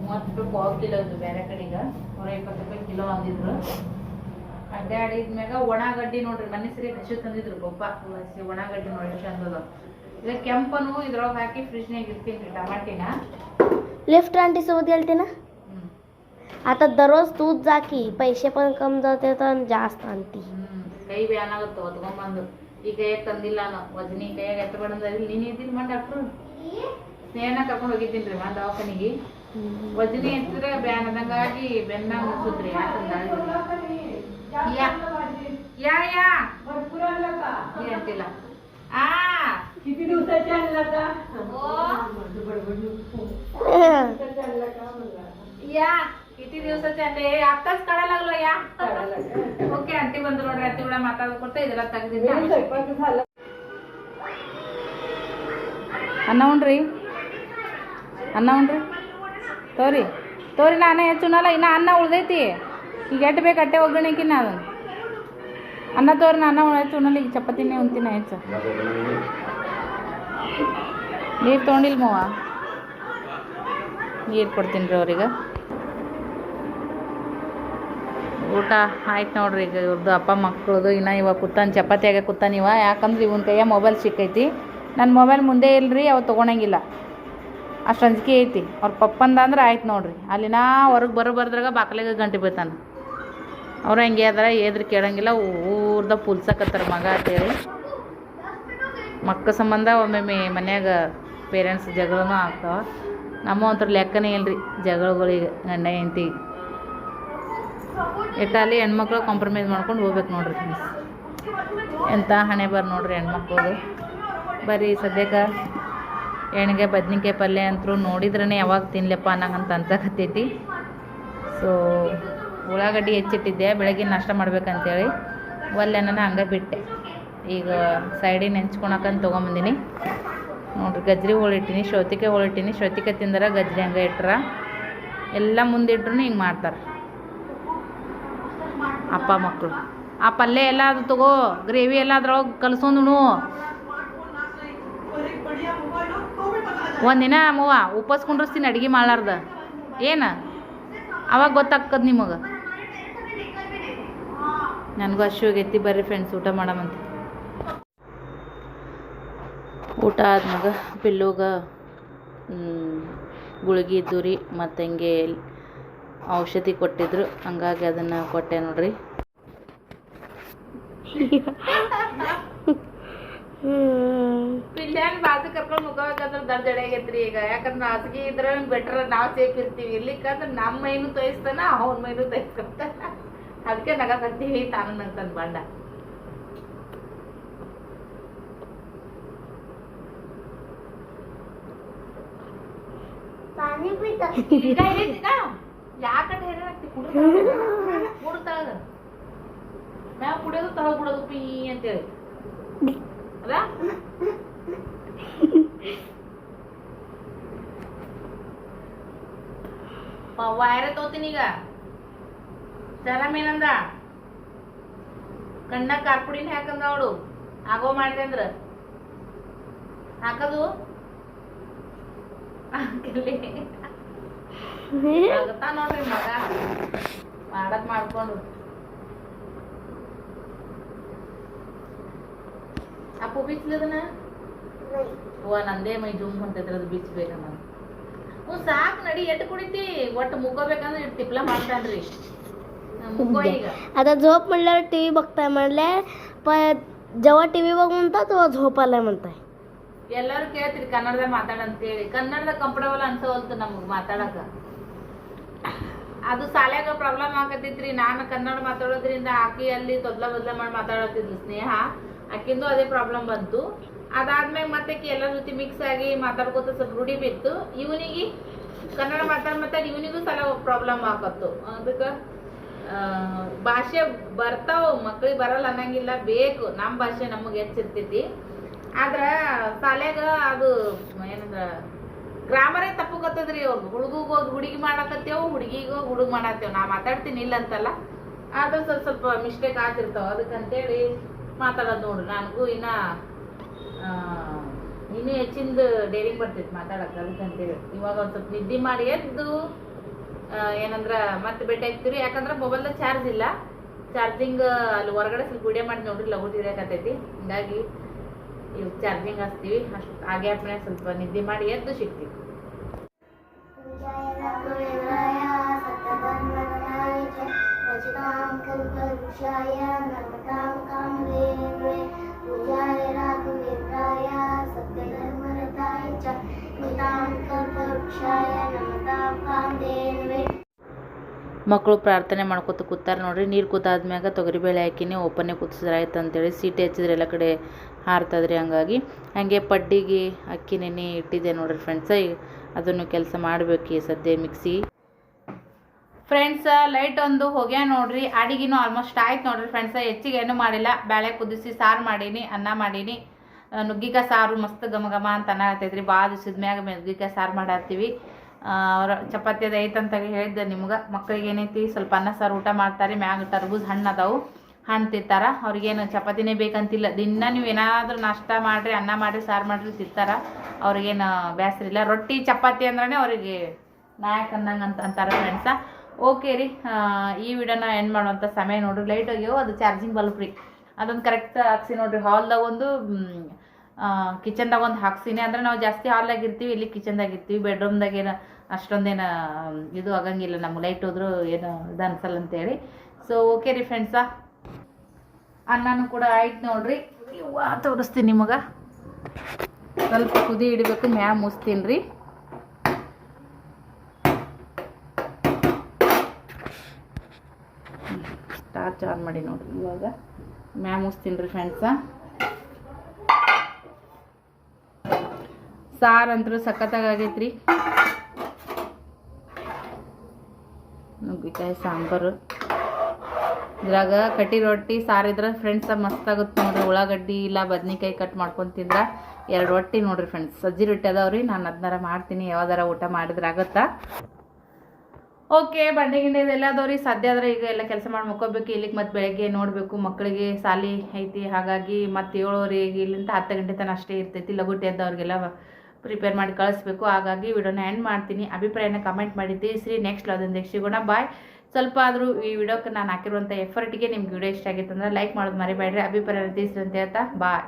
30 ರೂಪಾಯಿ ಪಾವು ಕಿಲೋ ಇದು ಬೇರೆ ಕಡೆಗೆ, 120 ರೂಪಾಯಿ ಕಿಲೋ ಅಂದಿದ್ರು. ಅಡ್ಡಾಡಿದ್ಮ್ಯಾಗ ಒಣಗಡ್ಡಿ ನೋಡ್ರಿ, ಮನೆ ಸರಿ ಹಸಿ ತಂದಿದ್ರು ಪಪ್ಪ. ಒಣಗಡ್ಡಿ ನೋಡಿ ಎಷ್ಟು ಅಂದದ. ಈಗ ಕೆಂಪನು ಇದ್ರೊಳಗೆ ಹಾಕಿ ಫ್ರಿಜ್ನಾಗ ಇರ್ತೀನಿ ರೀ ಟಮಾಟಿನ. लिफ्ट आंटी सोबत गेलते ना, आता दररोज तूच जा की, पैसे पण कम जाते तर जास्त आणती. ಕೈ ಬ್ಯಾನ್ ಆಗುತ್ತೆ ಹೊತ್ಕೊಂಬಂದು. ಈ ಕೈಯಾಗ ತಂದಿಲ್ಲ ನಾನು, ವಜನಿ ಕೈಯಾಗ ಎತ್ತಬಂದ. ನೀನು ಇದ್ದೀನಿ ಮಾ ಡಾಕ್ಟ್ರು ಸ್ನೇಹನ ಕರ್ಕೊಂಡು ಹೋಗಿದ್ದೀನಿ ರೀ ಮಾ ದವಾಖಾನಿಗೆ. ವಜನಿ ಎತ್ತಿದ್ರೆ ಬ್ಯಾನ್ ಆದಂಗಾಗಿ ಬೆನ್ನಾಗ ಮುಗಿಸುದ್ರಿ. ಯಾ ಯಾ ಯಾ ಅಂತಿಲ್ಲ. किती दिवसाचे आणला का? या किती दिवसाचे आणले? आताच काढायला लागलो. या ओके. आंटी ಬಂದ್ರು ನೋಡ್ರಿ, ಅತ್ತಿ ಕೂಡ ಮಾತಾಡ್ಕೊತ ಇದೆಲ್ಲ ತೆಗೆದಿದ್ದೆ. ಅನ್ನ ಉಣ್ರಿ, ಅನ್ನ ಉಣ್ರಿ. ತೋರಿ ತೋರಿ, ನಾನೇ ಹೆಚ್ಚುನಲ್ಲ, ಇನ್ನು ಅನ್ನ ಉಳ್ದೈತಿ. ಈಗ ಎಟ್ಟು ಬೇಕು ಅಟ್ಟೆ ಒಗ್ಗರಣೆಕಿನ್ನ ಅದನ್ನು ಅನ್ನ ತೋರಿ. ನಾನು ಹೆಚ್ಚು ಉಣ್ಣಲ್ಲ, ಈಗ ಚಪಾತಿನೇ ಉಣ್ತೀನಿ ಹೆಚ್ಚು. ನೀರು ತೊಗೊಂಡಿಲ್ಲ ಮವ್ವ, ನೀರು ಕೊಡ್ತೀನಿ ರೀ ಅವ್ರಿಗೆ. ಊಟ ಆಯ್ತು ನೋಡ್ರಿ. ಈಗ ಇವ್ರದ್ದು ಅಪ್ಪ ಮಕ್ಕಳದು ಇನ್ನು ಇವಾಗ ಕೂತಾನೆ, ಚಪಾತಿಯಾಗ ಕೂತಾನೆ ಇವ. ಯಾಕಂದ್ರೆ ಇವನ ಕೈಯ ಮೊಬೈಲ್ ಸಿಕ್ಕೈತಿ. ನನ್ನ ಮೊಬೈಲ್ ಮುಂದೆ ಇಲ್ಲರಿ, ಅವ ತೊಗೊಳಂಗಿಲ್ಲ, ಅಷ್ಟು ಅಂಜಿಕೆ ಐತಿ. ಅವ್ರ ಪಪ್ಪಂದ ಅಂದ್ರೆ ಆಯ್ತು ನೋಡ್ರಿ. ಅಲ್ಲಿನ ಹೊರಗೆ ಬರ್ದ್ರಾಗ ಬಾಕ್ಲಿಗೆ ಗಂಟೆ ಬೀಳ್ತಾನೆ. ಅವ್ರು ಹೆಂಗೆ ಅದಾರ, ಏದ್ರ ಕೇಳಂಗಿಲ್ಲ. ಊರ್ದ ಪುಲ್ಸಕತ್ತಾರ ಮಗ ಅಂತೇಳಿ. ಮಕ್ಕ ಸಂಬಂಧ ಒಮ್ಮೊಮ್ಮೆ ಮನ್ಯಾಗ ಪೇರೆಂಟ್ಸ್ ಜಗಳನೂ ಆಗ್ತಾವ. ನಮ್ಮ ಒಂಥರ ಲೆಕ್ಕನೇ ಇಲ್ರಿ ಜಗಳಗಳಿಗೆ, ಗಂಡ ಹೆಂಡತಿ ಎಟ್ಟಲ್ಲಿ ಹೆಣ್ಮಕ್ಳು ಕಾಂಪ್ರಮೈಸ್ ಮಾಡ್ಕೊಂಡು ಹೋಗ್ಬೇಕು ನೋಡ್ರಿ ಫ್ರೆಂಡ್ಸ್. ಎಂಥ ಹಣೆ ಬರ್ ನೋಡ್ರಿ ಹೆಣ್ಮಕ್ಳದು. ಬರೀ ಸದ್ಯಕ್ಕೆ ಎಣ್ಗೆ ಬದ್ನಿಕಾಯಿ ಪಲ್ಯ ಅಂತೂ ನೋಡಿದ್ರೇ ಯಾವಾಗ ತಿನ್ಲಪ್ಪ ಅನ್ನಂಗಂತ ಅನ್ಸಕತ್ತೈತಿ. ಸೊ ಉಳ್ಳಾಗಡ್ಡಿ ಹೆಚ್ಚಿಟ್ಟಿದ್ದೆ, ಬೆಳಗ್ಗೆ ನಾಷ್ಟ ಮಾಡ್ಬೇಕಂತೇಳಿ ಒಲ್ಲೆ ನಾನು ಹಂಗೆ ಬಿಟ್ಟೆ. ಈಗ ಸೈಡಿಗೆ ನೆಂಚ್ಕೊಳಕಂತ ತೊಗೊಂಬಂದಿನಿ ನೋಡ್ರಿ. ಗಜ್ರಿ ಹೋಳಿಟ್ಟಿನಿ, ಸೌತಿಕಾಯಿ ಹೋಳಿಟ್ಟಿನಿ. ಸೌತಿಕಾಯಿ ತಿಂದ್ರೆ ಗಜ್ರಿ ಹಂಗೆ ಇಟ್ರ ಎಲ್ಲ ಮುಂದಿಟ್ರು ಹಿಂಗೆ ಮಾಡ್ತಾರೆ ಅಪ್ಪ ಮಕ್ಕಳು. ಆ ಪಲ್ಯ ಎಲ್ಲ ಅದು ತಗೋ, ಗ್ರೇವಿ ಎಲ್ಲ ಅದ್ರೊಳಗೆ ಕಲ್ಸೊಂದು ಒಂದಿನ ಮೂವ ಉಪವಾಸ ಕುಂಡ್ರಿಸ್ತೀನಿ ಅಡುಗೆ ಮಾಡ್ಲಾರ್ದ. ಏನು ಅವಾಗ ಗೊತ್ತಾಗ್ತದ ನಿಮಗೆ. ನನಗೂ ಅಷ್ಟು ಆಗೈತಿ. ಬರ್ರಿ ಫ್ರೆಂಡ್ಸ್ ಊಟ ಮಾಡಮಂತ. ಊಟ ಆದ್ಮ್ಯಾಗ ಪಿಲ್ಲುಗ ಗುಳಿಗೆ ಇದ್ದು ರೀ, ಮತ್ತು ಹಿಂಗೆ ಔಷಧಿ ಕೊಟ್ಟಿದ್ರು, ಹಂಗಾಗಿ ಅದನ್ನು ಕೊಟ್ಟೆ ನೋಡ್ರಿ. ಪಿಲ್ಯಾನ್ ಬಾಜು ಕರ್ಕೊಂಡು ಮುಖವಾಗಂದ್ರೆ ದರ್ಜ ಆಗೈತ್ರಿ ಈಗ. ಯಾಕಂದ್ರೆ ಹಾಸಿಗೆ ಇದ್ರೆ ಬೆಟ್ರ ನಾವು ಸೇಫ್ ಇರ್ತೀವಿ. ಇರ್ಲಿಕ್ಕಂದ್ರೆ ನಮ್ಮ ಮೈನು ತೋಯಿಸ್ತಾನ, ಅವನ ಮೈನು ತೋಯಿಸ್ಕೊತಾನ. ಅದಕ್ಕೆ ನಗಕತ್ತೀವಿ ತಾನು ನಂತಂದು ಬಂಡ. ಯಾಕಂದ್ರೆ ಹೇರಾಗ್ತಿ ಕುಡ್ತಾಳ ಮ್ಯಾಗ ಕುಡಿಯೋದು ತಳಗ್ ಬಿಡೋದು ಪೀ ಅಂತೇಳಿ ಅದ. ವಾಯರ ತೋತೀನಿ ಈಗ. ಚರಮ್ ಏನಂದ ಕಣ್ಣ ಕಾರ್ಪುಡಿನ ಹಾಕಂದ ಅವಳು. ಆಗೋ ಮಾಡಿದೆ ಅಂದ್ರ ಹಾಕದು ಆಗತ್ತಾ ನೋಡ್ರಿ ಮಗ ಮಾಡದ್ ಮಾಡ್ಕೊಂಡು. ಅಪ್ಪು ಬಿಚ್ಲದನ ನಂದೇ ಮೈ ಜುಮ್ ಅಂತೈತ್ರ ಅದು ಬಿಚ್ಚಬೇಕನ್ನ. ಸಾಕು ನಡಿ. ಎಟ್ಟು ಕುಡಿತಿ ಒಟ್ಟು ಮುಕ್ಕೋಬೇಕಂದ್ರೆ ಇಟ್ಟು ತಿಪ್ಲ ಮಾಡ್ತಾನ್ರಿ ಮುಕ್ಕೋ. ಈಗ आता झोप म्हणल्यावर टी व्ही बघताय म्हणले, जेव्हा टी व्ही बघ म्हणता तेव्हा झोप आलाय म्हणताय. ಎಲ್ಲರೂ ಕೇಳ್ತೀರಿ ಕನ್ನಡದಾಗ ಮಾತಾಡಂತೇಳಿ. ಕನ್ನಡದಾಗ ಕಂಫರ್ಟಬಲ್ ಅನ್ಸೋಲ್ತು ನಮಗೆ ಮಾತಾಡಕ. ಅದು ಸಾಲ್ಯಾಗ ಪ್ರಾಬ್ಲಮ್ ಆಗತೈತ್ರಿ. ನಾನು ಕನ್ನಡ ಮಾತಾಡೋದ್ರಿಂದ ಆಕಿ ಅಲ್ಲಿ ತೊದ್ಲ ಬದ್ಲ ಮಾಡಿ ಮಾತಾಡತ್ತಿದ್ಲು ಸ್ನೇಹ. ಆಕಿಂದು ಅದೇ ಪ್ರಾಬ್ಲಮ್ ಬಂತು. ಅದಾದ್ಮೇಲೆ ಮತ್ತೆ ಎಲ್ಲರ ಜೊತೆ ಮಿಕ್ಸ್ ಆಗಿ ಮಾತಾಡ್ಕೋತ ಸ್ವಲ್ಪ ರೂಢಿ ಬಿತ್ತು. ಇವನಿಗೆ ಕನ್ನಡ ಮಾತಾಡಿ ಇವನಿಗೂ ಸಲ ಪ್ರಾಬ್ಲಮ್ ಆಗತ್ತು. ಅದಕ್ಕೆ ಭಾಷೆ ಬರ್ತಾವ, ಮಕ್ಳಿಗೆ ಬರಲ್ಲ ಅನ್ನಂಗಿಲ್ಲ, ಬೇಕು. ನಮ್ಮ ಭಾಷೆ ನಮಗೆ ಹೆಚ್ಚಿರ್ತೈತಿ. ಆದ್ರ ಶಾಲ್ಯಾಗ ಅದು ಏನಂದ್ರ ಗ್ರಾಮರೇ ತಪ್ಪುಗತ್ತದ್ರಿ. ಅವ್ರು ಹುಡುಗಿಗೆ ಹೋಗಿ ಹುಡುಗಿ ಮಾಡಾಕತ್ತೇವು, ಹುಡುಗಿಗೆ ಹೋಗಿ ಹುಡುಗ ಮಾಡತ್ತೇವ್. ನಾ ಮಾತಾಡ್ತೀನಿ ಇಲ್ಲ ಅಂತಲ್ಲ, ಆದ್ರೆ ಸ್ವಲ್ಪ ಮಿಸ್ಟೇಕ್ ಆಗ್ತಿರ್ತಾವ. ಅದಕ್ಕಂತೇಳಿ ಮಾತಾಡೋದು ನೋಡ್ರಿ. ನನಗೂ ಇನ್ನೂ ಹೆಚ್ಚಿಂದ ಡೇರಿಂಗ್ ಬರ್ತೈತಿ ಮಾತಾಡಕ್ಕೆ. ಅದಕ್ಕಂತೇಳಿ ಇವಾಗ ಒಂದು ಸ್ವಲ್ಪ ನಿದ್ದೆ ಮಾಡಿ ಎದ್ದು ಏನಂದ್ರ ಮತ್ತೆ ಭೇಟಿ ಆಗ್ತೀವಿ. ಯಾಕಂದ್ರೆ ಮೊಬೈಲ್ದಾಗ ಚಾರ್ಜ್ ಇಲ್ಲ. ಚಾರ್ಜಿಂಗ್ ಅಲ್ಲಿ ಹೊರಗಡೆ ಸ್ವಲ್ಪ ವಿಡಿಯೋ ಮಾಡಿ ನೋಡ್ರಿ, ಲಘು ತಿಳಿಯಾಕತ್ತೈತಿ. ಹಿಂಗಾಗಿ ಇವಾಗ ಚಾರ್ಜಿಂಗ್ ಹಚ್ತೀವಿ. ಅಷ್ಟು ಆ ಗ್ಯಾಪ್ನಾಗ ಸ್ವಲ್ಪ ನಿದ್ದೆ ಮಾಡಿ ಎದ್ದು ಸಿಗ್ತೀವಿ. ಮಕ್ಕಳು ಪ್ರಾರ್ಥನೆ ಮಾಡ್ಕೊತ ಕೂತಾರ ನೋಡ್ರಿ. ನೀರು ಕೂತಾದ್ಮ್ಯಾಗ ತೊಗರಿಬೇಳೆ ಹಾಕಿನಿ ಓಪನ್ನೇ ಕೂತಿಸ್ರಾಯ್ತು ಅಂತೇಳಿ. ಸೀಟಿ ಹಚ್ಚಿದ್ರೆ ಎಲ್ಲ ಕಡೆ ಹಾರ್ತದ್ರಿ. ಹಂಗಾಗಿ ಹಾಗೆ ಪಡ್ಡಿಗೆ ಅಕ್ಕಿ ನೆನೆ ಇಟ್ಟಿದ್ದೆ ನೋಡ್ರಿ ಫ್ರೆಂಡ್ಸ. ಅದನ್ನು ಕೆಲಸ ಮಾಡಬೇಕು ಸದ್ಯ ಮಿಕ್ಸಿ. ಫ್ರೆಂಡ್ಸ ಲೈಟ್ ಒಂದು ಹೋಗ್ಯಾ ನೋಡ್ರಿ. ಅಡಿಗೆನೂ ಆಲ್ಮೋಸ್ಟ್ ಆಯ್ತು ನೋಡ್ರಿ ಫ್ರೆಂಡ್ಸ. ಹೆಚ್ಚಿಗೆ ಏನೂ ಮಾಡಿಲ್ಲ. ಬೇಳೆ ಕುದಿಸಿ ಸಾರು ಮಾಡೀನಿ, ಅನ್ನ ಮಾಡೀನಿ. ನುಗ್ಗಿಕಾಯಿ ಸಾರು ಮಸ್ತ್ ಘಮ ಘಮ ಅಂತ ಅನ್ನಕತ್ತೈತ್ರಿ. ಭಾಳ ದಿವಸದ ಮ್ಯಾಗ ನುಗ್ಗಿಕಾಯಿ ಸಾರು ಮಾಡತ್ತೀವಿ. ಅವ್ರ ಚಪಾತಿ ಅದು ಐತಂತ ಹೇಳಿದ್ದೆ ನಿಮ್ಗೆ. ಮಕ್ಳಿಗೆ ಏನೈತಿ ಸ್ವಲ್ಪ ಅನ್ನ ಸಾರು ಊಟ ಮಾಡ್ತಾರೆ. ಮ್ಯಾಗ ಟರ್ಬೂಜ್ ಹಣ್ಣು ಅದಾವು, ಹಣ್ಣು ತಿಂತಾರ. ಅವ್ರಿಗೇನು ಚಪಾತಿನೇ ಬೇಕಂತಿಲ್ಲ. ದಿನ ನೀವು ಏನಾದರೂ ನಾಷ್ಟ ಮಾಡಿರಿ, ಅನ್ನ ಮಾಡಿರಿ, ಸಾರು ಮಾಡಿರಿ ತಿಂತಾರ. ಅವ್ರಿಗೇನು ಬೇಸರಿಲ್ಲ. ರೊಟ್ಟಿ ಚಪಾತಿ ಅಂದ್ರೆ ಅವರಿಗೆ ನಾಯಕ ಅನ್ನಂಗೆ ಅಂತಾರೆ ಫ್ರೆಂಡ್ಸ. ಓಕೆ ರೀ, ಈ ವಿಡಿಯೋನ ಎಂಡ್ ಮಾಡುವಂಥ ಸಮಯ ನೋಡ್ರಿ. ಲೈಟ್ ಹೋಗ್ಯವು, ಅದು ಚಾರ್ಜಿಂಗ್ ಬಲ್ಬ್ ರೀ. ಅದೊಂದು ಕರೆಕ್ಟ್ ಹಾಕ್ಸಿ ನೋಡ್ರಿ. ಹಾಲ್ದಾಗ ಒಂದು, ಕಿಚನ್ದಾಗ ಒಂದು ಹಾಕ್ಸಿನಿ. ಅಂದ್ರೆ ನಾವು ಜಾಸ್ತಿ ಹಾಲ್ದಾಗ ಇರ್ತೀವಿ, ಇಲ್ಲಿ ಕಿಚನ್ದಾಗ ಇರ್ತೀವಿ. ಬೆಡ್ರೂಮ್ದಾಗ ಏನು ಅಷ್ಟೊಂದೇನು ಇದು ಆಗಂಗಿಲ್ಲ. ನಮ್ಗೆ ಲೈಟ್ ಹೋದ್ರು ಏನು ಇದು ಅನ್ಸಲ್ಲ ಅಂತೇಳಿ. ಸೊ ಓಕೆ ರೀ ಫ್ರೆಂಡ್ಸ, ಅನ್ನನೂ ಕೂಡ ಆಯ್ತು ನೋಡ್ರಿ. ಇವ ತೋರಿಸ್ತೀನಿ ನಿಮಗೆ. ಸ್ವಲ್ಪ ಕುದಿ ಹಿಡಿಬೇಕು, ಮ್ಯಾಗ ಮುಸ್ತೀನಿ ರೀ. ಟಾರ್ಚ್ ಆನ್ ಮಾಡಿ ನೋಡ್ರಿ. ಇವಾಗ ಮ್ಯಾಗ ಮುಸ್ತೀನಿ ರೀ ಫ್ರೆಂಡ್ಸ. ಸಾರು ಅಂತೂ ಸಖತ್ತಾಗೈತ್ರಿ. ನುಗ್ಗಿಕಾಯಿ ಸಾಂಬಾರು, ಇದ್ರಾಗ ಕಟ್ಟಿ ರೊಟ್ಟಿ ಸಾರಿದ್ರೆ ಫ್ರೆಂಡ್ಸ ಮಸ್ತಾಗುತ್ತೆ ನೋಡ್ರಿ. ಉಳ್ಳಾಗಡ್ಡಿ ಇಲ್ಲ ಬದ್ನಿಕಾಯಿ ಕಟ್ ಮಾಡ್ಕೊಂಡು ತಿಂದ್ರೆ 2 ರೊಟ್ಟಿ ನೋಡ್ರಿ ಫ್ರೆಂಡ್ಸ್. ಸಜ್ಜಿ ರೊಟ್ಟಿ ಅದಾವ್ರಿ. ನಾನು ಅದನ್ನಾರ ಮಾಡ್ತೀನಿ, ಯಾವ್ದಾರ ಊಟ ಮಾಡಿದ್ರೆ ಆಗುತ್ತಾ. ಓಕೆ, ಬಂಡೆ ಗಿಂಡೆ ಇದೆಲ್ಲ ಅದಾವ್ರಿ. ಸದ್ಯ ಆದ್ರೆ ಈಗ ಎಲ್ಲ ಕೆಲಸ ಮಾಡಿ ಮುಕ್ಕೋಬೇಕು. ಇಲ್ಲಿಗೆ ಮತ್ತೆ ಬೆಳಗ್ಗೆ ನೋಡಬೇಕು. ಮಕ್ಕಳಿಗೆ ಸಾಲಿ ಐತಿ, ಹಾಗಾಗಿ ಮತ್ತೆ 7:30 ಇಲ್ಲಿಂದ 10 ಗಂಟೆ ತನಕ ಅಷ್ಟೇ ಇರ್ತೈತಿ. ಲಗುಟ್ಟಿ ಎದ್ದವ್ರಿಗೆಲ್ಲ ಪ್ರಿಪೇರ್ ಮಾಡಿ ಕಳಿಸ್ಬೇಕು. ಹಾಗಾಗಿ ವಿಡಿಯೋನ ಎಂಡ್ ಮಾಡ್ತೀನಿ. ಅಭಿಪ್ರಾಯನ ಕಮೆಂಟ್ ಮಾಡಿ ತಿಳಿಸ್ರಿ. ನೆಕ್ಸ್ಟ್ ಅದೊಂದು ಸಿಗೋಣ. ಬಾಯ್. ಸ್ವಲ್ಪ ಆದರೂ ಈ ವಿಡಿಯೋಕ್ಕೆ ನಾನು ಹಾಕಿರುವಂಥ ಎಫರ್ಟ್ಗೆ ನಿಮ್ಗೆ ವಿಡಿಯೋ ಇಷ್ಟ ಆಗಿತ್ತು ಅಂದರೆ ಲೈಕ್ ಮಾಡೋದು ಮರಿಬೇಡ್ರಿ. ಅಭಿಪ್ರಾಯ ತಿಳಿಸ್ರಿ ಅಂತ ಹೇಳ್ತಾ ಬಾಯ್.